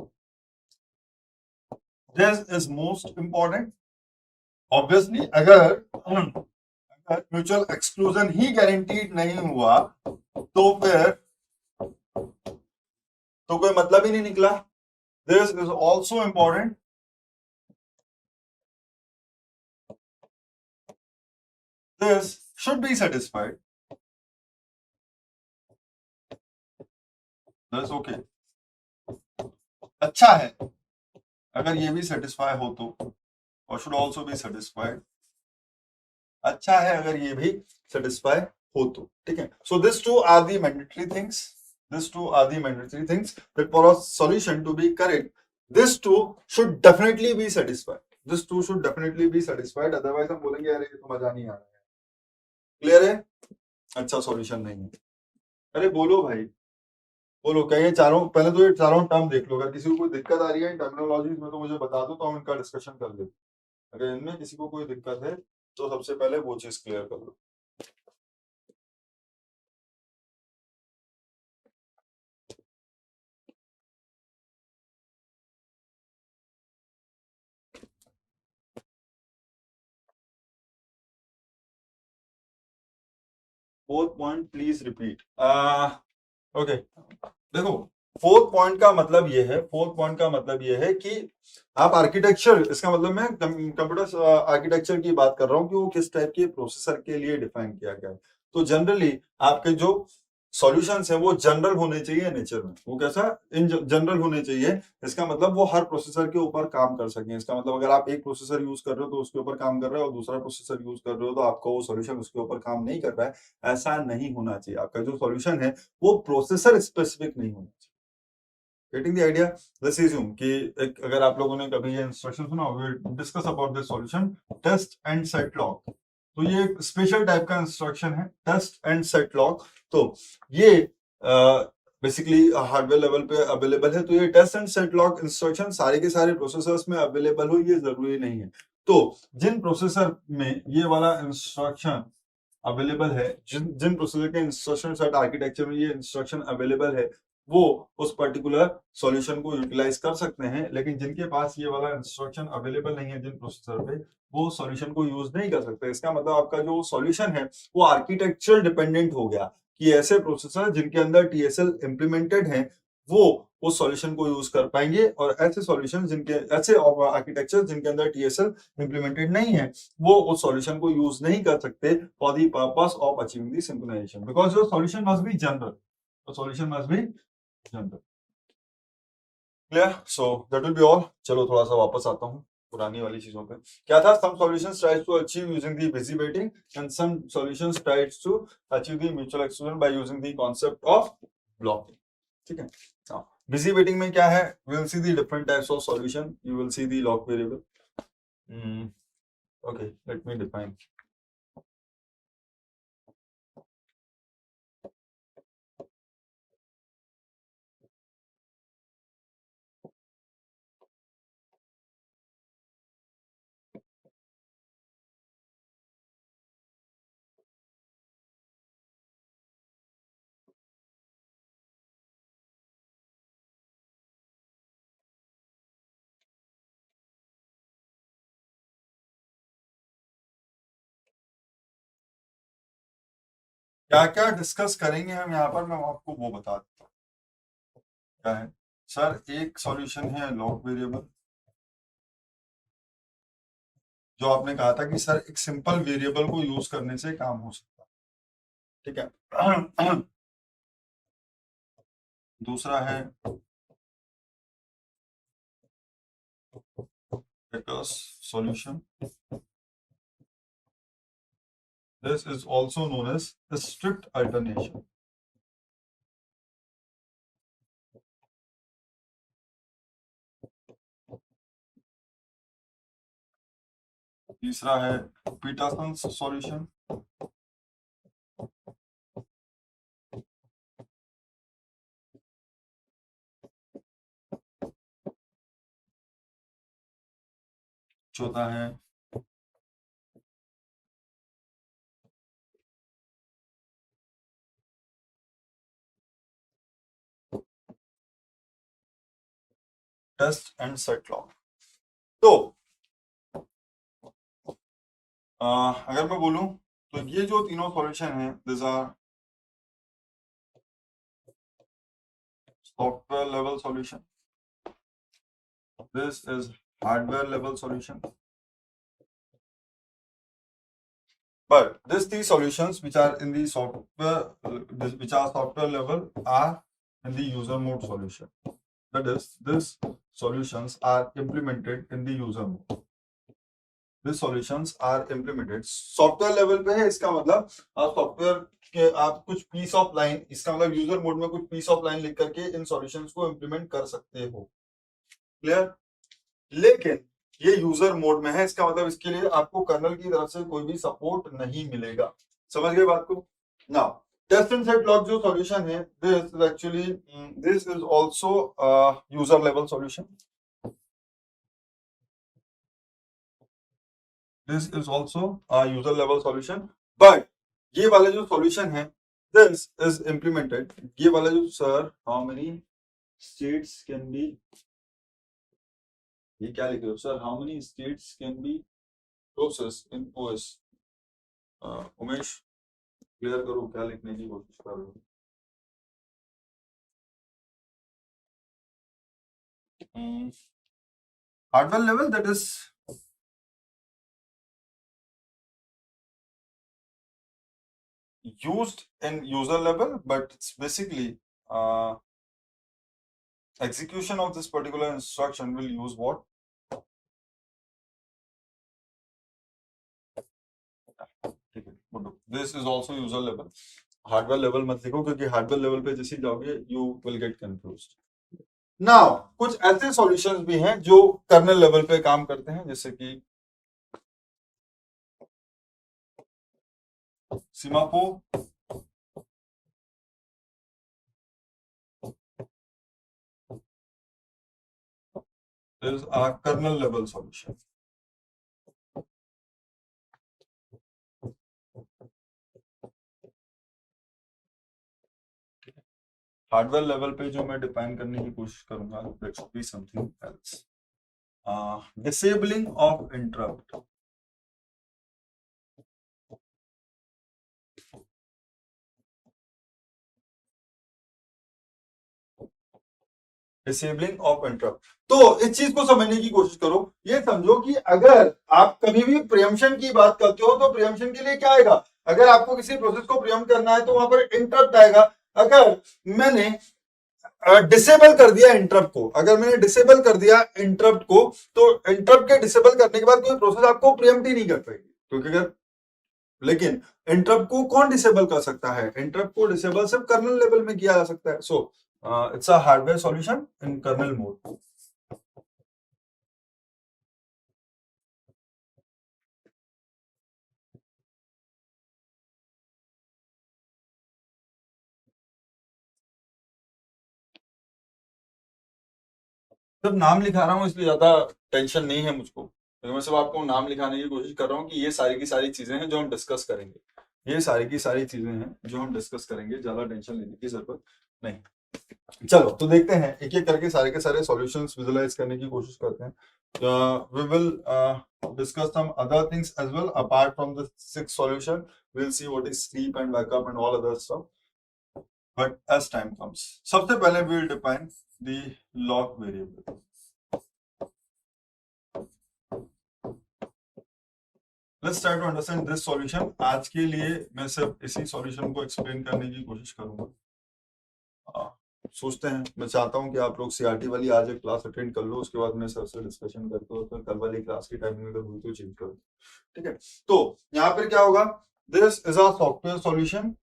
this is most important. Obviously अगर mutual exclusion ही guaranteed नहीं हुआ तो फिर तो कोई मतलब ही नहीं निकला। This is also important. This should be satisfied. That's okay. अच्छा है अगर ये भी सेटिस्फाई हो तो, और should also be satisfied. अच्छा है अगर ये भी सेटिस्फाई हो तो, ठीक है। So these two are the mandatory things. These two are the mandatory things that for a solution to be correct, these two should definitely be satisfied. These two should definitely be satisfied. Otherwise हम बोलेंगे अरे ये तो मजा नहीं आ रहा है। Clear है? अच्छा सॉल्यूशन नहीं है। अरे बोलो भाई, बोलो क्या ये चारों, पहले तो ये चारों टर्म देख लो, अगर किसी को कोई दिक्कत आ रही है इन टर्मिनोलॉजीज में तो मुझे बता दो, तो हम इनका डिस्कशन कर लेते। अगर इनमें किसी को कोई दिक्कत है तो सबसे पहले वो चीज क्लियर कर लो। Fourth point please repeat. Okay, देखो फोर्थ पॉइंट का मतलब ये है, फोर्थ पॉइंट का मतलब ये है कि आप आर्किटेक्चर, इसका मतलब मैं कंप्यूटर आर्किटेक्चर की बात कर रहा हूँ कि वो किस टाइप के प्रोसेसर के लिए डिफाइन किया गया है। तो जनरली आपके जो सॉल्यूशंस हैं वो जनरल होने चाहिए नेचर में। वो कैसा, इन जनरल होने चाहिए, इसका मतलब वो हर प्रोसेसर के ऊपर काम कर सकें। इसका मतलब अगर आप एक प्रोसेसर यूज कर रहे हो तो उसके ऊपर काम कर रहे हो, और दूसरा प्रोसेसर यूज कर रहे हो तो आपका वो सॉल्यूशन उसके ऊपर काम नहीं कर रहा है। ऐसा नहीं होना चाहिए। आपका जो सॉल्यूशन है वो प्रोसेसर स्पेसिफिक नहीं होना चाहिए। Getting the idea? Let's assume कि एक, अगर आप लोगों ने कभी ये इंस्ट्रक्शन सुना, we will discuss about this solution, test and set lock. तो ये एक स्पेशल टाइप का इंस्ट्रक्शन है, टेस्ट एंड सेट लॉग। तो ये बेसिकली हार्डवेयर लेवल पे अवेलेबल है। तो ये test and set lock instruction सारे के सारे प्रोसेसर्स में अवेलेबल हो ये जरूरी नहीं है। तो जिन प्रोसेसर में ये वाला इंस्ट्रक्शन अवेलेबल है, जिन जिन प्रोसेसर के इंस्ट्रक्शन सेट आर्किटेक्चर में ये इंस्ट्रक्शन अवेलेबल है, वो उस पर्टिकुलर सॉल्यूशन को यूटिलाइज कर सकते हैं। लेकिन जिनके पास ये वाला इंस्ट्रक्शन अवेलेबल नहीं है जिन प्रोसेसर पे, वो सॉल्यूशन को यूज नहीं कर सकते। इसका मतलब आपका जो सॉल्यूशन है वो आर्किटेक्चर डिपेंडेंट हो गया, कि ऐसे प्रोसेसर जिनके अंदर टीएसएल इंप्लीमेंटेड है वो उस सॉल्यूशन को यूज कर पाएंगे, और ऐसे सॉल्यूशन जिनके, ऐसे आर्किटेक्चर जिनके अंदर टीएसएल इंप्लीमेंटेड नहीं है वो उस सॉल्यूशन को यूज नहीं कर सकते for the purpose of achieving the synchronisation, because your solution must be general. The solution must be general. Clear? So that will be all. चलो थोड़ा सा वापस आता हूँ पुरानी वाली चीजों पे। क्या था? Some solutions tries to achieve using the busy waiting, and some solutions tries to achieve the mutual exclusion by using the concept of blocking. ठीक है? Now, busy waiting में क्या है? We will see the different types of solution. You will see the lock variable. Okay, let me define. क्या क्या discuss करेंगे हम यहाँ पर, मैं आपको वो बता देता हूँ। क्या है सर? एक सॉल्यूशन है लॉक वेरिएबल, जो आपने कहा था कि सर एक सिंपल वेरिएबल को यूज करने से काम हो सकता है। ठीक है? दूसरा है solution. This is also known as strict alternation. तीसरा है पीटरसन सॉल्यूशन। चौथा है टेस्ट एंड सेट लॉक। तो अगर मैं बोलूं तो ये जो तीनों सॉल्यूशन हैं, this are software level solution, this is hardware level solution, but these three solutions which are in the software, which are software level, are in the user mode solution. That is, these solutions are implemented in the user mode. These solutions are implemented software level पे है। इसका मतलब आप software के आप कुछ piece of line, इसका मतलब यूजर मोड में कुछ पीस ऑफ लाइन लिख करके इन सॉल्यूशंस को इंप्लीमेंट कर सकते हो। क्लियर? लेकिन ये यूजर मोड में है, इसका मतलब इसके लिए आपको कर्नल की तरफ से कोई भी सपोर्ट नहीं मिलेगा। समझ गए बात को? Now test and set lock जो सॉल्यूशन है, this is actually, this is also user level solution. This is also user level solution, but ये वाला जो सॉल्यूशन है, दिस इज इंप्लीमेंटेड, ये वाला जो, sir how many states can be, ये क्या लिख रहे हो sir? How many states can be process in OS? Umesh, clear करो क्या लिखने की कोशिश कर रहे हो। Hardware level that is used in user level, but it's basically execution of this particular instruction will use what? This is also user level. Hardware level मत लिखो क्योंकि हार्डवेयर लेवल पे जैसे जाओगे you will get confused. Now कुछ ऐसे solutions भी हैं जो कर्नल लेवल पे काम करते हैं, जैसे कि सीमाफो, is a kernel level solution. Hardware level पे जो मैं डिफाइन करने की कोशिश करूंगा that should be something else. Disabling of interrupt. Disabling of interrupt. तो इस चीज को समझने की कोशिश करो. ये समझो कि अगर आप कभी भी प्रियम्पशन की बात करते हो तो प्रियम्पशन के लिए क्या आएगा? अगर आपको किसी प्रोसेस को प्रियम्प्ट करना है तो वहां पर इंटरप्ट आएगा. अगर मैंने डिसेबल कर दिया इंटरप्ट को, अगर मैंने डिसेबल कर दिया इंटरप्ट को, तो इंटरप्ट के डिसेबल करने के बाद कोई प्रोसेस आपको प्रियम्प्ट ही नहीं कर पाएगी. क्योंकि अगर लेकिन इंटरप्ट को कौन डिसेबल कर सकता है? इंटरप्ट को डिसेबल सिर्फ कर्नल लेवल में किया जा सकता है. So it's a hardware solution in kernel mode. सिर्फ नाम लिखा रहा हूँ इसलिए ज्यादा टेंशन नहीं है मुझको. मैं सिर्फ आपको नाम लिखाने की कोशिश कर रहा हूँ कि ये सारी की सारी चीजें हैं जो हम डिस्कस करेंगे. ये सारी की सारी चीजें हैं जो हम डिस्कस करेंगे, ज्यादा टेंशन लेने की जरूरत नहीं. चलो तो देखते हैं एक एक करके सारे के सारे सॉल्यूशंस विजुलाइज करने की कोशिश करते हैं. We will discuss some other things as well apart from the 6 solution. We'll see what is sleep and wake up and all other stuff. But as time comes, सबसे पहले we will define the lock variable. Let's try to understand this solution. आज के लिए मैं सिर्फ इसी solution को explain करने की कोशिश करूंगा. सोचते हैं, मैं चाहता हूं कि आप लोग सीआरटी वाली आज एक क्लास अटेंड कर लो, उसके बाद मैं सर से डिस्कशन करके और फिर कल वाली क्लास की टाइमिंग अगर हुई तो चेंज करो. ठीक है. तो यहाँ पर क्या होगा? This is a software solution.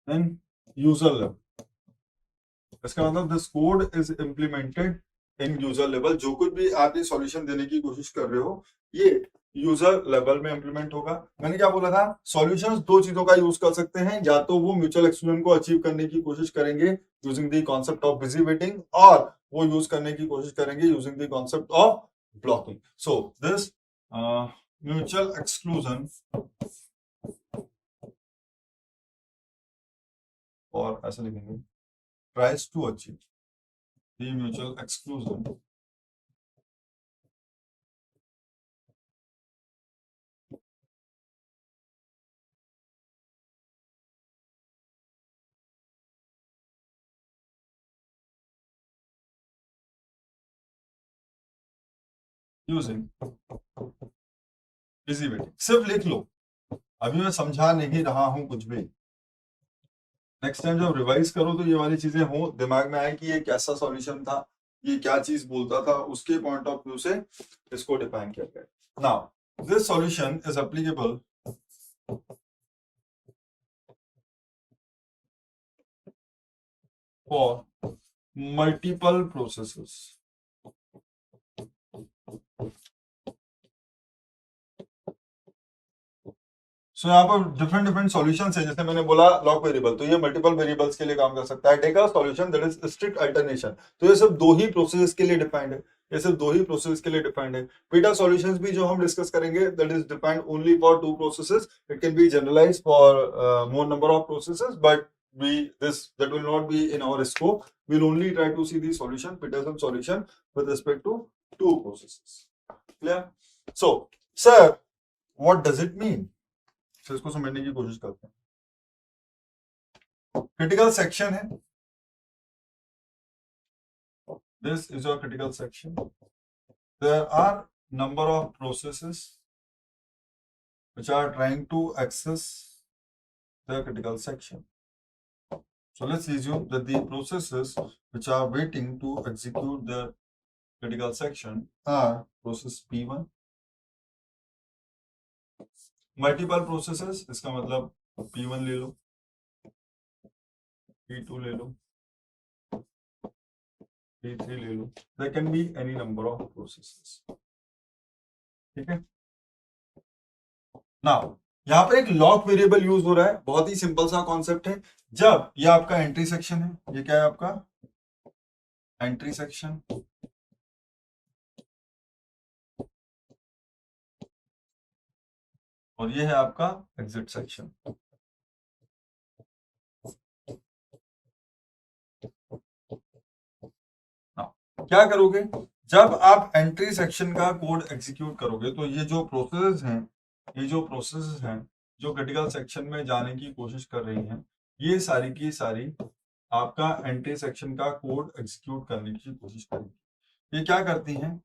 In user level. इसका मतलब this code is implemented in user level. जो कुछ भी आप ये सॉल्यूशन देने की कोशिश कर रहे हो ये यूजर लेवल में इंप्लीमेंट होगा. मैंने क्या बोला था? सॉल्यूशंस दो चीजों का यूज कर सकते हैं, या तो वो म्यूचुअल एक्सक्लूजन को अचीव करने की कोशिश करेंगे using the concept of busy waiting, और वो यूज करने की कोशिश करेंगे using the concept of blocking. So this mutual exclusion और ऐसा लिखेंगे tries to achieve the mutual exclusion using busy waiting. सिर्फ लिख लो, अभी मैं समझा नहीं रहा हूं कुछ भी. नेक्स्ट टाइम जब रिवाइज करो तो ये वाली चीजें हो दिमाग में आए कि ये कैसा सॉल्यूशन था, ये क्या चीज बोलता था, उसके पॉइंट ऑफ व्यू से इसको डिफाइन किया गया. Now this solution is applicable for multiple processes. So यहाँ पर डिफरेंट डिफरेंट सॉल्यूशंस है. जैसे मैंने बोला लॉक वेरिएबल, तो ये मल्टीपल वेरिएबल्स के लिए काम कर सकता है. Take a solution that is strict alternation, तो ये सिर्फ दो ही प्रोसेसेस के लिए डिफाइंड है. ये सिर्फ दो ही प्रोसेस के लिए डिफाइंड है. बीटा सॉल्यूशंस भी जो हम डिस्कस करेंगे that is defined only for 2 processes. It can be generalised for more number of processes, but that will not be in our scope. We'll only try to see the solution, Peterson solution with respect to two processes. Clear? So, sir, what does it mean? So इसको समझने की कोशिश करते हैं. Critical section है. This is your critical section. There are number of processes which are trying to access the critical section. So let's assume that the processes which are waiting to execute the critical section are process P1. Multiple processes, इसका मतलब P1 ले लो, P2 ले लो, P3 ले लो. There can be any number of processes. ठीक है. Now यहाँ पर एक लॉक वेरिएबल यूज हो रहा है. बहुत ही सिंपल सा कॉन्सेप्ट है. जब ये आपका एंट्री सेक्शन है, ये क्या है आपका एंट्री सेक्शन, और ये है आपका एग्जिट सेक्शन. क्या करोगे जब आप एंट्री सेक्शन का कोड एग्जीक्यूट करोगे, तो ये जो प्रोसेसेस हैं जो क्रिटिकल सेक्शन में जाने की कोशिश कर रही हैं, ये सारी की सारी आपका एंट्री सेक्शन का कोड एग्जीक्यूट करने की कोशिश करेंगी. ये क्या करती हैं,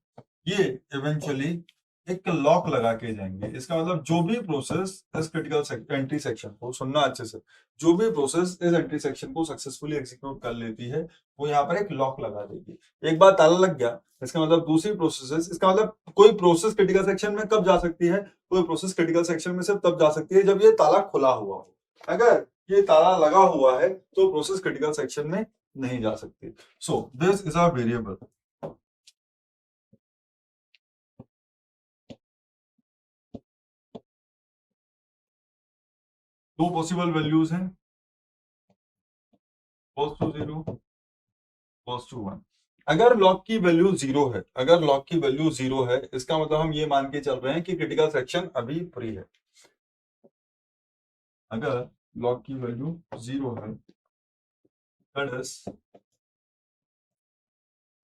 ये इवेंचुअली एक लॉक लगा के जाएंगे. इसका मतलब जो भी प्रोसेस इस क्रिटिकल एंट्री सेक्शन को, सुनना अच्छे से, जो भी प्रोसेस इस एंट्री सेक्शन को सक्सेसफुली एग्जीक्यूट कर लेती है, वो यहाँ पर एक लॉक लगा देगी. एक बार ताला लग गया, इसका मतलब दूसरी प्रोसेस, इसका मतलब कोई प्रोसेस क्रिटिकल सेक्शन में कब जा सकती है, कोई प्रोसेस क्रिटिकल सेक्शन में सिर्फ तब जा सकती है जब ये ताला खुला हुआ हो. अगर ये ताला लगा हुआ है तो प्रोसेस क्रिटिकल सेक्शन में नहीं जा सकती. सो दिस इज अ वेरिएबल. दो पॉसिबल वैल्यूज हैं, पॉज टू 0, पॉज टू 1. अगर लॉक की वैल्यू 0 है, इसका मतलब हम ये मान के चल रहे हैं कि क्रिटिकल सेक्शन अभी फ्री है. अगर लॉक की वैल्यू 0 है, that is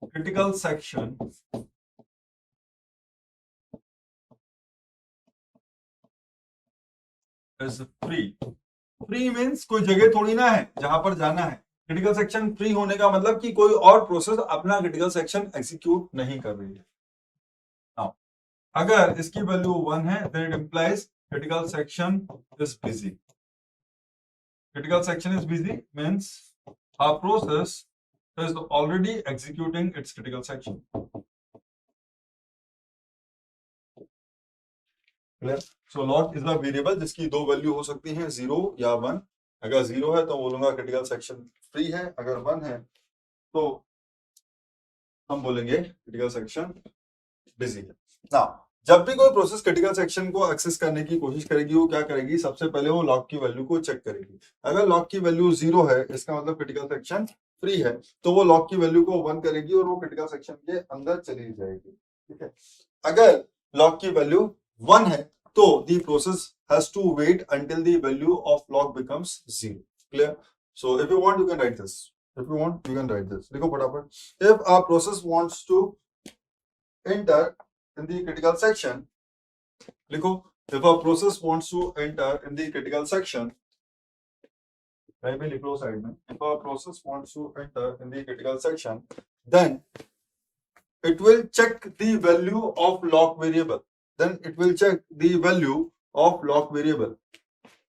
critical section is free. Free means कोई जगह थोड़ी ना है जहां पर जाना है. क्रिटिकल सेक्शन फ्री होने का मतलब कि कोई और प्रोसेस अपना क्रिटिकल सेक्शन एग्जीक्यूट नहीं कर रही है. नाउ अगर इसकी वैल्यू 1 है, then it implies critical section is busy. Critical section is busy means a process is already executing its critical section. Clear? So log is a variable जिसकी दो value हो सकती हैं, 0 या 1. अगर 0 है तो बोलूंगा क्रिटिकल सेक्शन फ्री है, अगर 1 है तो हम बोलेंगे क्रिटिकल सेक्शन बिजी है. Now जब भी कोई प्रोसेस क्रिटिकल सेक्शन को एक्सेस करने की कोशिश करेगी, वो क्या करेगी, सबसे पहले वो लॉक की वैल्यू को चेक करेगी. अगर लॉक की वैल्यू 0 है, इसका मतलब क्रिटिकल सेक्शन फ्री है, तो वो लॉक की वैल्यू को 1 करेगी और वो क्रिटिकल सेक्शन के अंदर चली जाएगी. ठीक है. अगर लॉक की वैल्यू 1 है तो the process has to wait until the value of lock becomes 0. Clear? So if you want you can write this. देखो फटाफट. If a process wants to enter in the critical section, लिखो, if a process wants to enter in the critical section, right में लिख लो side में, if a process wants to enter in the critical section, then it will check the value of lock variable.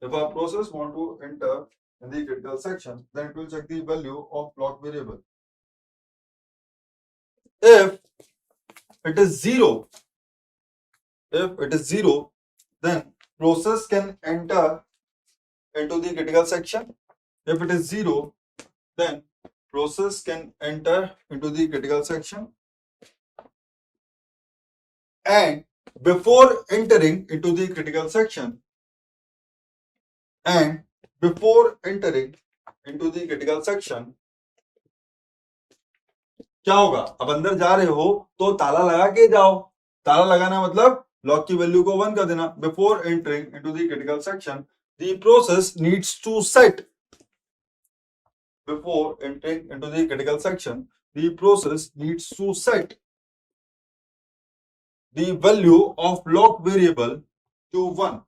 If a process want to enter in the critical section, then it will check the value of lock variable. If it is 0, then process can enter into the critical section. If it is 0, then process can enter into the critical section, and before entering into the critical section, क्या होगा, अब अंदर जा रहे हो तो ताला लगा के जाओ. ताला लगाना मतलब लॉक की वैल्यू को 1 कर देना. Before entering into the critical section, the process needs to set before entering into the critical section, the process needs to set the value of lock variable to 1.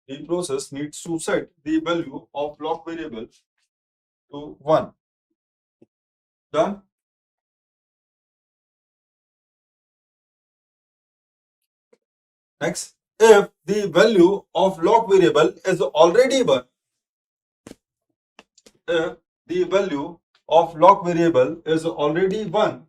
The process needs to set the value of lock variable to 1. Done? Next, if the value of lock variable is already 1, if the value of lock variable is already 1,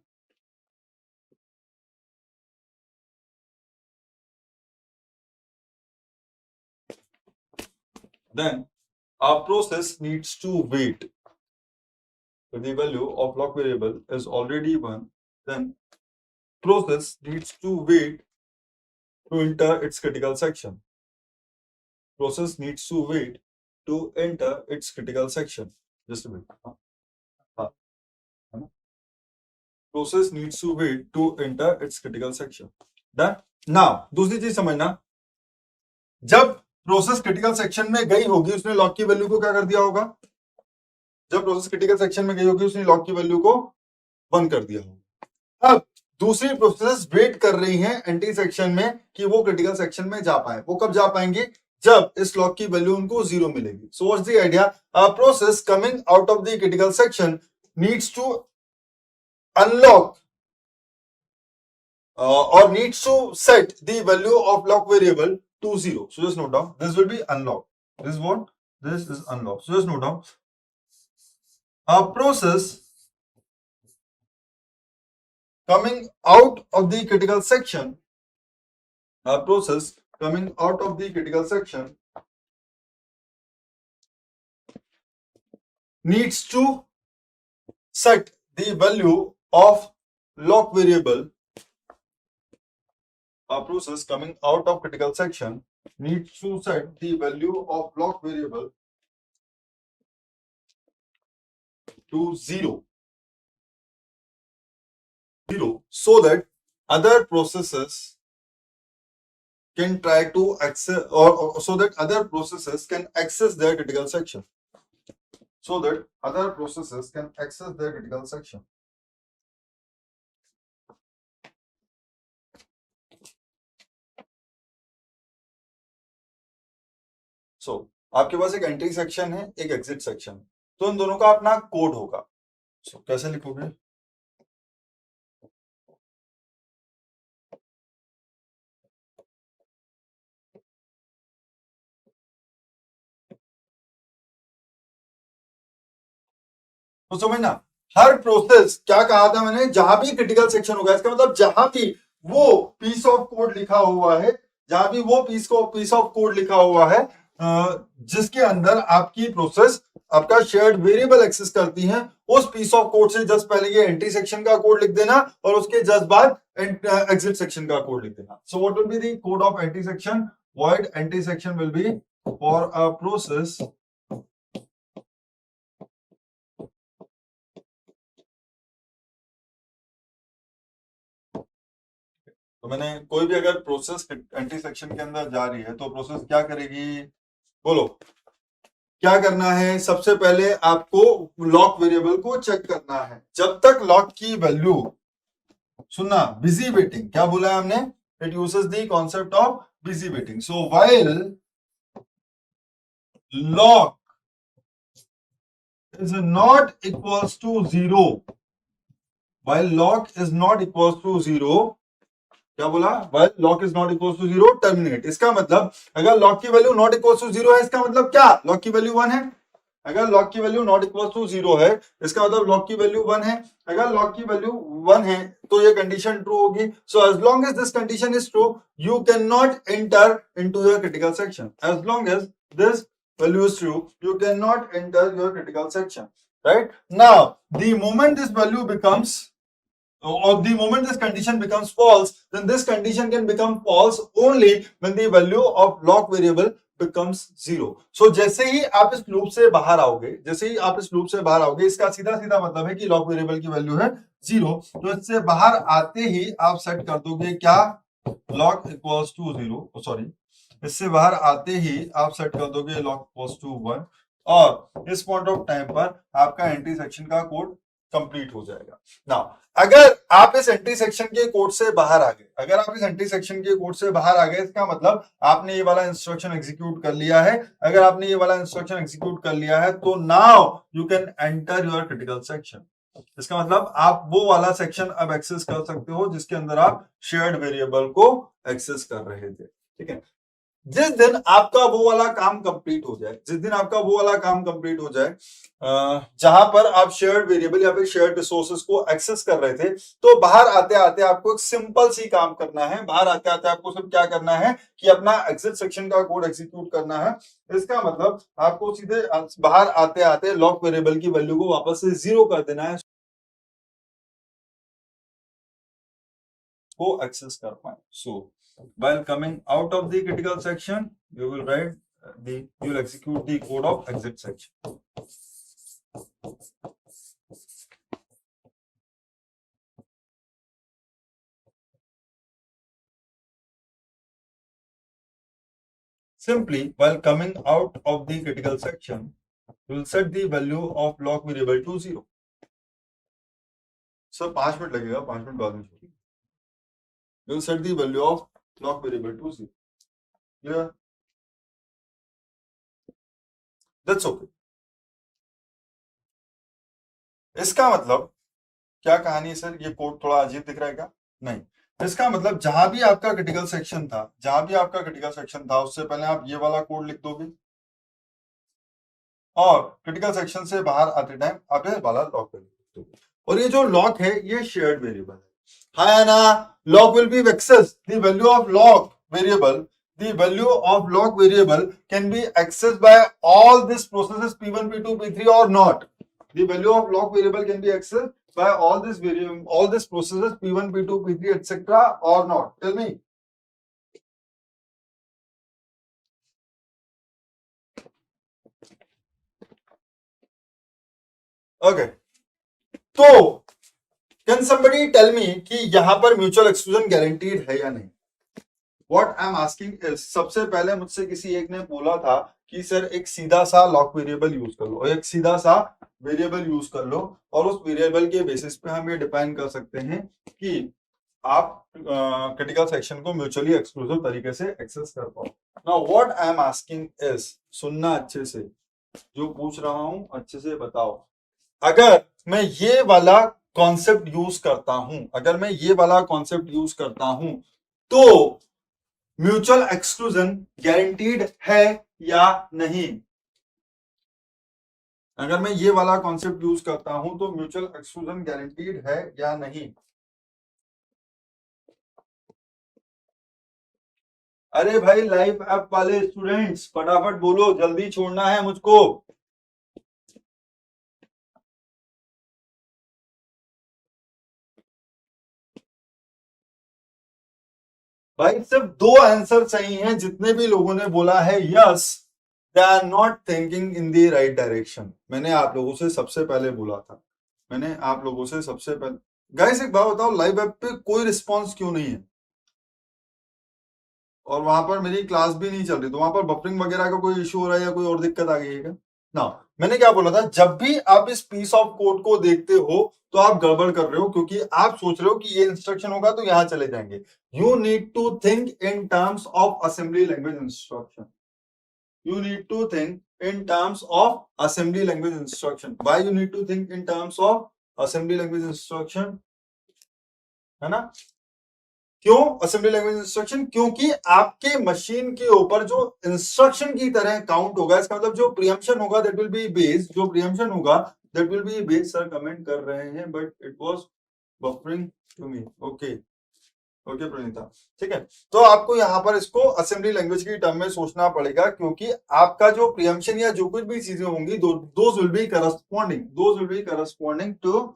then our process needs to wait. If the value of lock variable is already 1, then process needs to wait to enter its critical section. Process needs to wait to enter its critical section. Just a minute. Process needs to wait to enter its critical section. Done? Now, दूसरी चीज समझना, जब process critical section में गई होगी उसने lock की value को क्या कर दिया होगा? जब प्रोसेस क्रिटिकल सेक्शन में गई होगी उसने लॉक की वैल्यू को 1 कर दिया होगा। अब दूसरी प्रोसेस वेट कर रही है एंटी सेक्शन में कि वो क्रिटिकल सेक्शन में जा पाए। वो कब जा पाएंगे? जब इस लॉक की वैल्यू उनको 0 मिलेगी। So what's the idea? A process coming out of the critical section needs to unlock or needs to set the value of lock variable to 0. So just note down, this will be unlocked. This is what? This is unlocked. So just note down, a process coming out of the critical section, a process coming out of the critical section needs to set the value of lock variable. A process coming out of critical section needs to set the value of lock variable to 0, so that other processes can try to access, or so that other processes can access their critical section. So that other processes can access their critical section. So, आपके पास एक entry section है, एक exit section, तो इन दोनों का अपना code होगा। So, कैसे लिखोगे? तो समझना, हर प्रोसेस क्या कहा था मैंने, जहां भी क्रिटिकल सेक्शन होगा, इसका मतलब जहां भी वो पीस ऑफ कोड लिखा हुआ है, जहां भी वो पीस ऑफ कोड लिखा हुआ है जिसके अंदर आपकी प्रोसेस आपका शेयर्ड वेरिएबल एक्सेस करती है, उस पीस ऑफ कोड से जस्ट पहले ये एंट्री सेक्शन का कोड लिख देना और उसके जस्ट बाद एग्जिट सेक्शन का कोड लिख देना। So what will be the code of entry section? void entry section will be for a process तो मैंने कोई भी अगर प्रोसेस एंट्री सेक्शन के अंदर जा रही है तो प्रोसेस क्या करेगी? बोलो, क्या करना है? सबसे पहले आपको लॉक वेरिएबल को चेक करना है। जब तक लॉक की वैल्यू, सुनना, बिजी वेटिंग, क्या बोला है हमने? It uses the concept of busy waiting. So while lock is not equals to 0, while lock is not equals to 0, क्या बोला? while lock is not equals to 0 terminate। इसका मतलब अगर लॉक की वैल्यू नॉट इक्वल्स टू 0 है, इसका मतलब क्या? लॉक की वैल्यू 1 है। अगर लॉक की वैल्यू नॉट इक्वल्स टू 0 है, इसका मतलब लॉक की वैल्यू 1 है। अगर लॉक की वैल्यू 1 है तो ये कंडीशन ट्रू होगी। So as long as this condition is true, you can not enter into your critical section. As long as this value is true, you cannot enter your critical section, right? Now the moment this value becomes, or the moment this condition becomes false, then this condition can become false only when the value of lock variable becomes 0। so जैसे ही आप इस loop से बाहर आओगे, जैसे ही आप इस loop से बाहर आओगे, इसका सीधा सीधा मतलब है कि लॉक वेरिएबल की वैल्यू है 0। तो इससे बाहर आते ही आप सेट कर दोगे क्या? लॉक इक्वल्स टू 0, सॉरी, इससे बाहर आते ही आप सेट कर दोगे लॉक इक्वल्स टू 1। और इस पॉइंट ऑफ टाइम पर आपका एंटी सेक्शन का कोड कंप्लीट हो जाएगा। नाउ अगर आप इस एंटी सेक्शन के कोड से बाहर आ गए, अगर आप इस एंटी सेक्शन के कोड से बाहर आ गए, इसका मतलब आपने ये वाला इंस्ट्रक्शन एग्जीक्यूट कर लिया है। अगर आपने ये वाला इंस्ट्रक्शन एग्जीक्यूट कर लिया है तो now you can enter your critical section. इसका मतलब आप वो वाला सेक्शन अब एक्सेस कर सकते हो जिसके अंदर आप शेयर्ड वेरिएबल को एक्सेस कर रहे थे। ठीक है, जिस दिन आपका वो वाला काम कंप्लीट हो जाए, जिस दिन आपका वो वाला काम कंप्लीट हो जाए जहां पर आप शेयर्ड वेरिएबल या फिर शेयर्ड रिसोर्सेज को एक्सेस कर रहे थे, तो बाहर आते आते आपको एक सिंपल सी काम करना है। बाहर आते आते आपको सिर्फ क्या करना है कि अपना एग्जिट सेक्शन का कोड एग्जीक्यूट करना है। इसका मतलब आपको सीधे बाहर आते आते लॉक वेरिएबल की वैल्यू को वापस से 0 कर देना है, को एक्सेस कर पाए। सो while coming out of the critical section, you will write you will execute the code of exit section. Simply, while coming out of the critical section, you will set the value of lock variable to 0. Sir 5 minute लगेगा, 5 minute बाद में छोड़िए। You will set the value of lock variable to 0. Clear? That's okay. इसका मतलब क्या कहानी है sir, ये कोड थोड़ा अजीब दिख रहा है क्या? नहीं, इसका मतलब जहां भी आपका क्रिटिकल सेक्शन था, जहां भी आपका क्रिटिकल सेक्शन था, उससे पहले आप ये वाला कोड लिख दोगे और क्रिटिकल सेक्शन से बाहर आते टाइम आप ये वाला लॉक कर दोगे। और ये जो लॉक है ये शेयर्ड वेरिएबल है। हाँ ना, lock will be access the value of lock variable, the value of lock variable can be accessed by all these processes P1, P2, P3 or not. The value of lock variable can be accessed by all these processes P1, P2, P3, etc. or not. Tell me. Okay. तो can somebody tell me कि यहां पर mutual exclusion guaranteed है या नहीं? What I'm asking is, सबसे पहले मुझसे किसी एक ने बोला था कि सर एक सीधा सा लॉक वेरिएबल यूज कर लो और एक सीधा सा वेरिएबल यूज कर लो और उस वेरिएबल के बेसिस पे हम ये डिफाइन कर सकते हैं कि आप क्रिटिकल सेक्शन को म्यूचुअली एक्सक्लूसिव तरीके से एक्सेस कर पाओ। Now what I am asking is, सुनना अच्छे से, जो पूछ रहा हूं अच्छे से बताओ। अगर मैं ये वाला कॉन्सेप्ट यूज करता हूं, अगर मैं ये वाला कॉन्सेप्ट यूज करता हूं तो म्यूचुअल एक्सक्लूजन गारंटीड है या नहीं? अगर मैं ये वाला कॉन्सेप्ट यूज करता हूं तो म्यूचुअल एक्सक्लूजन गारंटीड है या नहीं? अरे भाई लाइव ऐप वाले स्टूडेंट्स फटाफट बोलो, जल्दी छोड़ना है मुझको। भाई सिर्फ 2 आंसर सही हैं, जितने भी लोगों ने बोला है yes, they are not thinking in the right direction. मैंने आप लोगों से सबसे पहले बोला था, मैंने आप लोगों से सबसे पहले। गाइस एक बात बताओ, लाइव ऐप पे कोई रिस्पॉन्स क्यों नहीं है? और वहां पर मेरी क्लास भी नहीं चल रही, तो वहां पर बफरिंग वगैरह का कोई इशू हो रहा है या कोई और दिक्कत आ गई है क्या? ना, मैंने क्या बोला था, जब भी आप इस पीस ऑफ कोड को देखते हो तो आप गड़बड़ कर रहे हो, क्योंकि आप सोच रहे हो कि ये इंस्ट्रक्शन होगा तो यहां चले जाएंगे। You need to think in terms of assembly language instruction. You need to think in terms of assembly language instruction. Why you need to think in terms of assembly language instruction? है ना? क्यों assembly language instruction? क्योंकि आपके machine के ऊपर जो instruction की तरह काउंट होगा, इसका मतलब जो प्रियम्पशन होगा दैट विल बी बेस्ड, जो प्रियम्पशन होगा that will be based. Sir comment कर रहे हैं but it was buffering to me. Okay okay Praneeta, ठीक है। तो आपको यहाँ पर इसको असेंबली लैंग्वेज की टर्म में सोचना पड़ेगा, क्योंकि आपका जो प्रियम्पशन या जो कुछ भी चीजें होंगी those will be corresponding to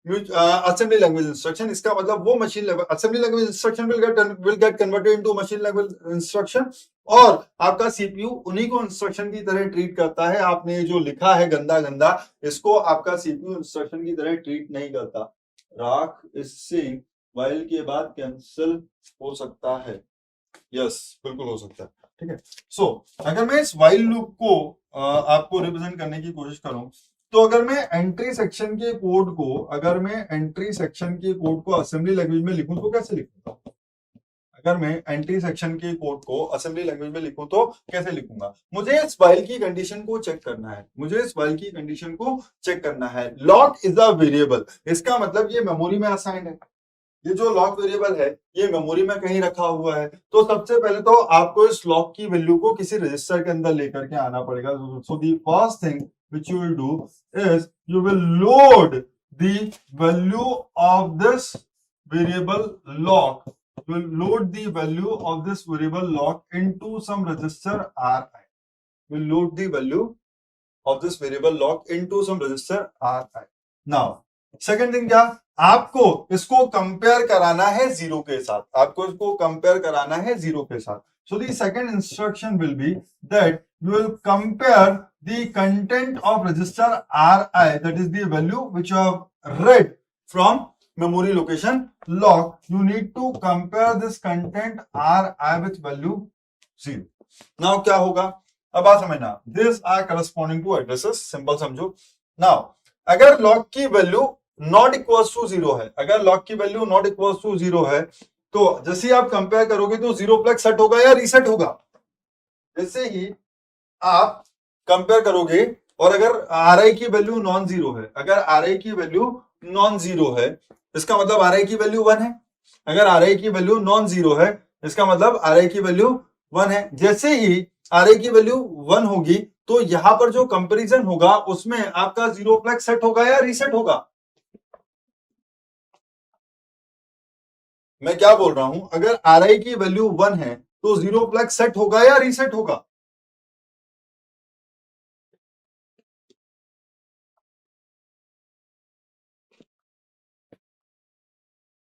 assembly language instruction। इसका मतलब वो machine level assembly language instruction will get converted into machine level instruction, और आपका सीपीयू उन्हीं को इंस्ट्रक्शन की तरह ट्रीट करता है। आपने जो लिखा है गंदा गंदा, इसको आपका सीपीयू इंस्ट्रक्शन की तरह ट्रीट नहीं करता। राख इससे वाइल के बाद कैंसिल हो सकता है? यस बिल्कुल हो सकता है। ठीक है। सो अगर मैं इस व्हाइल लूप को आपको रिप्रेजेंट करने की कोशिश करूं, तो अगर मैं एंट्री सेक्शन के कोड को असेंबली लैंग्वेज में लिखूं तो कैसे लिखूंगा? अगर मैं एंट्री सेक्शन के कोड को असेंबली लैंग्वेज में लिखूं तो कैसे लिखूंगा? मुझे इस व्हाइल की कंडीशन को चेक करना है। लॉक इज अ वेरिएबल, इसका मतलब ये मेमोरी में असाइंड है। ये जो लॉक वेरिएबल है ये मेमोरी में कहीं रखा हुआ है। तो सबसे पहले तो आपको इस लॉक की वैल्यू को किसी रजिस्टर के अंदर लेकर के आना पड़ेगा। So the first thing which you will do is you will load the value of this variable lock into some register Ri. We'll load the value of this variable lock into some register Ri. Now, second thing क्या? आपको इसको compare कराना है zero के साथ। So the second instruction will be that you will compare the content of register Ri, that is the value which you have read from memory location lock. You need to compare this content Ri with value 0. Now क्या होगा? अब बात समझना, these are corresponding to addresses, simple समझो। Now अगर lock की value not equals to 0 है, तो जैसे ही आप कंपेयर करोगे तो 0 प्लस सेट होगा या रीसेट होगा? जैसे ही आप कंपेयर करोगे और अगर Ri की वैल्यू नॉन जीरो है, इसका मतलब Ri की वैल्यू 1 है। अगर Ri की वैल्यू नॉन जीरो है, इसका मतलब Ri की वैल्यू 1 है। जैसे ही Ri की वैल्यू 1 होगी तो यहां पर जो कंपैरिजन होगा उसमें आपका 0 प्लस सेट होगा या रीसेट होगा? मैं क्या बोल रहा हूं, अगर Ri की वैल्यू 1 है तो 0 प्लस सेट होगा या रीसेट होगा?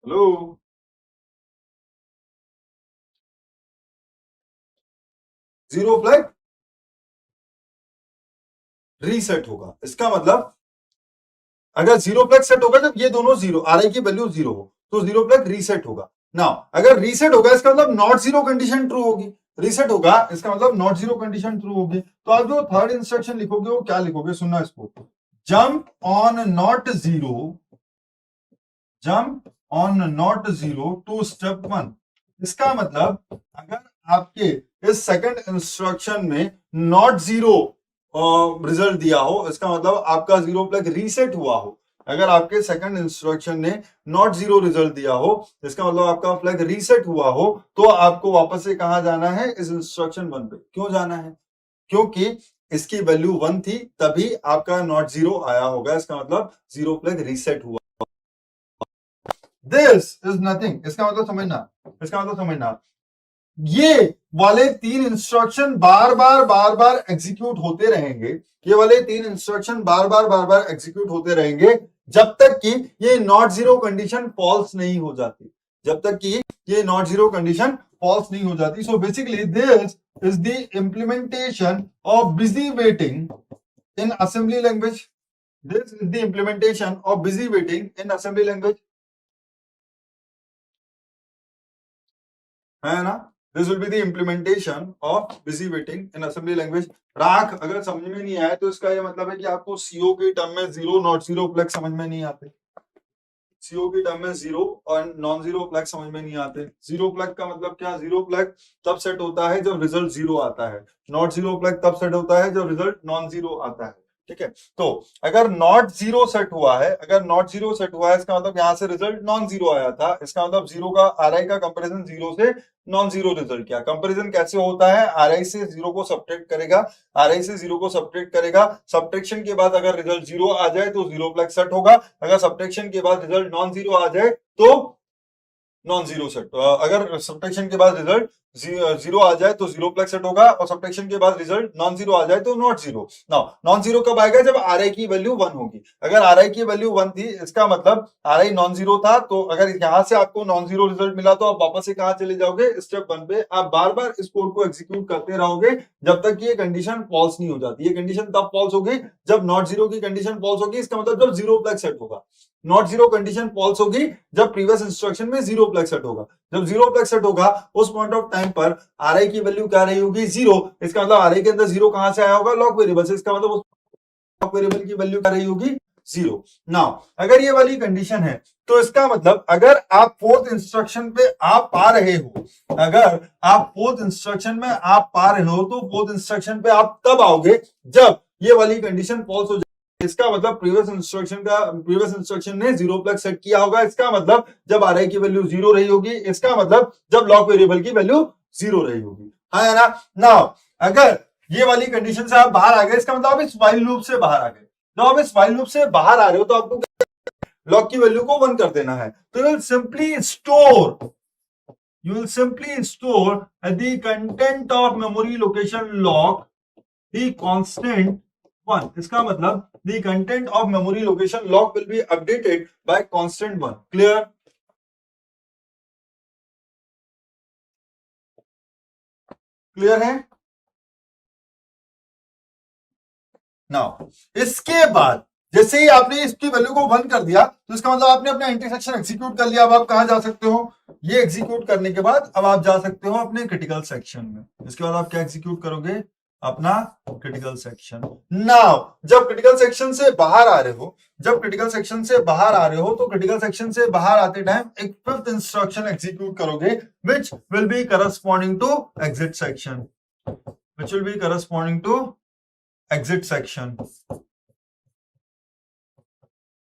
हेलो, 0 प्लस रीसेट होगा। इसका मतलब अगर 0 प्लस सेट होगा जब ये दोनों जीरो, Ri की वैल्यू 0 हो तो 0 प्लस रीसेट होगा। नाउ अगर रीसेट होगा इसका मतलब नॉट जीरो कंडीशन ट्रू होगी, रीसेट होगा इसका मतलब नॉट जीरो कंडीशन ट्रू होगी। तो आप जो थर्ड इंस्ट्रक्शन लिखोगे वो क्या लिखोगे? सुनना इसको, jump on not zero to step 1। इसका मतलब अगर आपके इस सेकंड इंस्ट्रक्शन में नॉट जीरो रिजल्ट दिया हो, इसका मतलब आपका 0 प्लस रीसेट हुआ हो। अगर आपके सेकंड इंस्ट्रक्शन ने नॉट जीरो रिजल्ट दिया हो, इसका मतलब आपका फ्लैग रीसेट हुआ हो, तो आपको वापस से कहां जाना है? इस इंस्ट्रक्शन 1 पे। क्यों जाना है? क्योंकि इसकी वैल्यू 1 थी तभी आपका नॉट जीरो आया होगा, इसका मतलब 0 प्लस रीसेट हुआ। दिस इज नथिंग, इसका मतलब समझना, ये वाले 3 इंस्ट्रक्शन बार बार एग्जीक्यूट होते रहेंगे। जब तक कि ये नॉट जीरो कंडीशन फॉल्स नहीं हो जाती। So basically this is the implementation of busy waiting in assembly language. है ना? This will be the implementation of busy waiting in assembly language. राख अगर समझ में नहीं आया तो इसका ये मतलब है कि आपको सीओ के टर्म में जीरो नॉट जीरो प्लग समझ में नहीं आते। सीओ की टर्म में जीरो और नॉन जीरो प्लग समझ में नहीं आते। जीरो प्लग का मतलब क्या? जीरो प्लग तब सेट होता है जब रिजल्ट जीरो आता है। नॉट जीरो प्लग तब सेट होता है जब रिजल्ट नॉन जीरो आता है। ठीक है, तो अगर नॉट जीरो सेट हुआ है, इसका मतलब यहां से रिजल्ट नॉन जीरो आया था। इसका मतलब जीरो का आरआई का कंपैरिजन जीरो से नॉन जीरो रिजल्ट किया। कंपैरिजन कैसे होता है? आरआई से जीरो को सब्ट्रैक्ट करेगा, सब्ट्रैक्शन के बाद अगर रिजल्ट जीरो आ जाए तो जीरो प्लग सेट होगा। अगर सब्ट्रैक्शन के बाद रिजल्ट नॉन जीरो आ जाए तो नॉन जीरो सेट, अगर सब्ट्रैक्शन के बाद रिजल्ट जीरो आ जाए तो जीरो प्लस सेट होगा, और सब्ट्रैक्शन के बाद रिजल्ट नॉन जीरो आ जाए तो not zero. Now non zero कब आएगा? जब आरआई की वैल्यू 1 होगी। अगर आरआई की वैल्यू 1 थी, इसका मतलब आरआई नॉन जीरो था, तो अगर यहां से आपको नॉन जीरो रिजल्ट मिला तो आप वापस से कहां चले जाओगे? स्टेप 1 पे। आप बार बार इस कोड को एग्जीक्यूट करते रहोगे जब तक कि ये कंडीशन फॉल्स नहीं हो जाती। ये कंडीशन तब फॉल्स होगी जब नॉट जीरो की कंडीशन फॉल्स होगी, इसका मतलब जब जीरो प्लस सेट होगा। नॉट जीरो कंडीशन फॉल्स होगी जब प्रीवियस इंस्ट्रक्शन में जीरो प्लस सेट होगा। जब जीरो प्लस सेट होगा उस पॉइंट ऑफ टाइम टाइम पर आर आई की वैल्यू क्या रही होगी, 0। इसका मतलब आर आई के अंदर 0 कहां से आया होगा, लॉग वेरिएबल से। इसका मतलब लॉग वेरिएबल की वैल्यू क्या रही होगी, 0। नाउ अगर ये वाली कंडीशन है तो इसका मतलब अगर आप फोर्थ इंस्ट्रक्शन पे आप पा रहे हो, अगर आप फोर्थ इंस्ट्रक्शन में आप पा रहे हो, तो फोर्थ इंस्ट्रक्शन पे आप तब आओगे जब ये वाली कंडीशन फॉल्स हो जाए। इसका मतलब प्रीवियस इंस्ट्रक्शन ने 0 प्लस सेट किया होगा। इसका मतलब जब आर आई की वैल्यू 0 रही होगी, इसका मतलब जब लॉग वेरिएबल की वैल्यू 0 रही होगी, है ना। नाउ अगर ये वाली कंडीशन से आप बाहर आ गए, इसका मतलब आप इस व्हाइल लूप से बाहर आ गए। जब आप इस व्हाइल लूप से बाहर आ रहे हो तो आपको लॉग की वैल्यू को 1 कर देना है। तो you will simply store the content of memory location log the constant 1। इसका मतलब the content of memory location log will be updated bye constant 1। Clear, clear है। नाउ इसके बाद जैसे ही आपने इसकी वैल्यू को 1 कर दिया, तो इसका मतलब आपने अपना इंटरसेक्शन एग्जीक्यूट कर लिया। अब आप कहां जा सकते हो, ये एग्जीक्यूट करने के बाद अब आप जा सकते हो अपने क्रिटिकल सेक्शन में। इसके बाद आप क्या एग्जीक्यूट करोगे, अपना क्रिटिकल सेक्शन। नाउ जब क्रिटिकल सेक्शन से बाहर आ रहे हो, जब क्रिटिकल सेक्शन से बाहर आ रहे हो, तो क्रिटिकल सेक्शन से बाहर आते टाइम एक फिफ्थ इंस्ट्रक्शन एग्जीक्यूट करोगे, which will be corresponding to exit section, which will be corresponding to exit section.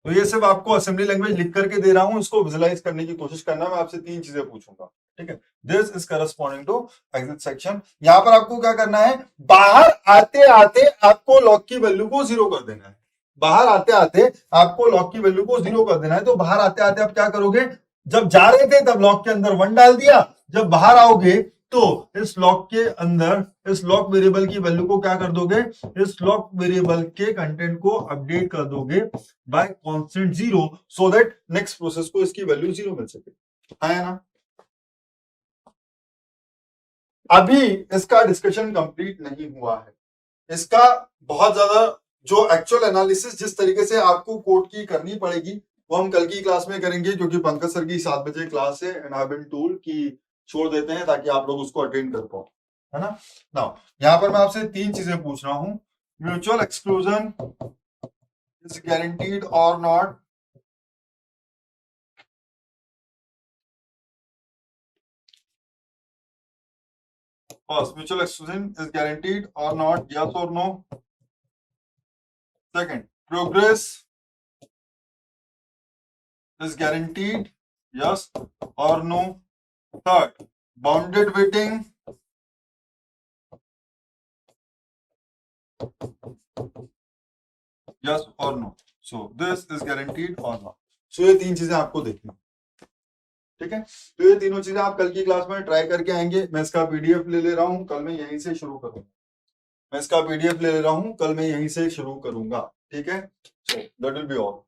तो ये सिर्फ आपको असेंबली लैंग्वेज लिख करके दे रहा हूं, इसको विजुलाइज करने की कोशिश करना। मैं आपसे 3 चीजें पूछूंगा, ठीक है। This is corresponding to exit section. यहां पर आपको क्या करना है, बाहर आते आते आपको लॉग की वैल्यू को 0 कर देना है। बाहर आते आते आपको लॉग की वैल्यू को 0 कर देना है। तो बाहर आते आते आप क्या करोगे, जब जा रहे थे तब लॉग के अंदर 1 डाल दिया, जब बाहर आओगे तो इस लॉग के अंदर इस लॉग वेरिएबल की वैल्यू को क्या कर दोगे, इस लॉग वेरिएबल के कंटेंट को अपडेट कर दोगे bye constant 0, so that next process को इसकी वैल्यू 0 मिल सके, है ना। अभी इसका डिस्कशन कंप्लीट नहीं हुआ है। इसका बहुत ज्यादा जो एक्चुअल एनालिसिस जिस तरीके से आपको कोड की करनी पड़ेगी, वो हम कल की क्लास में करेंगे, क्योंकि पंकज सर की 7 बजे क्लास है एनाबिन टूल की, छोड़ देते हैं ताकि आप लोग उसको अटेंड कर पाओ, है ना। नाउ यहां पर मैं आपसे 3 चीजें पूछ रहा हूं, म्यूचुअल एक्सक्लूजन इज गारंटीड और not. First, mutual exclusion is guaranteed और नॉट, यस और no. Second, progress is guaranteed, yes or no. Third, bounded waiting yes or no. So this is guaranteed or not. So ये 3 चीजें आपको देखनी, ठीक है। तो ये तीनों चीजें आप कल की क्लास में ट्राई करके आएंगे। मैं इसका पीडीएफ ले ले रहा हूं, कल मैं यहीं से शुरू करूंगा। मैं इसका पीडीएफ ले ले रहा हूं, कल मैं यहीं से शुरू करूंगा, ठीक है। So that will be all.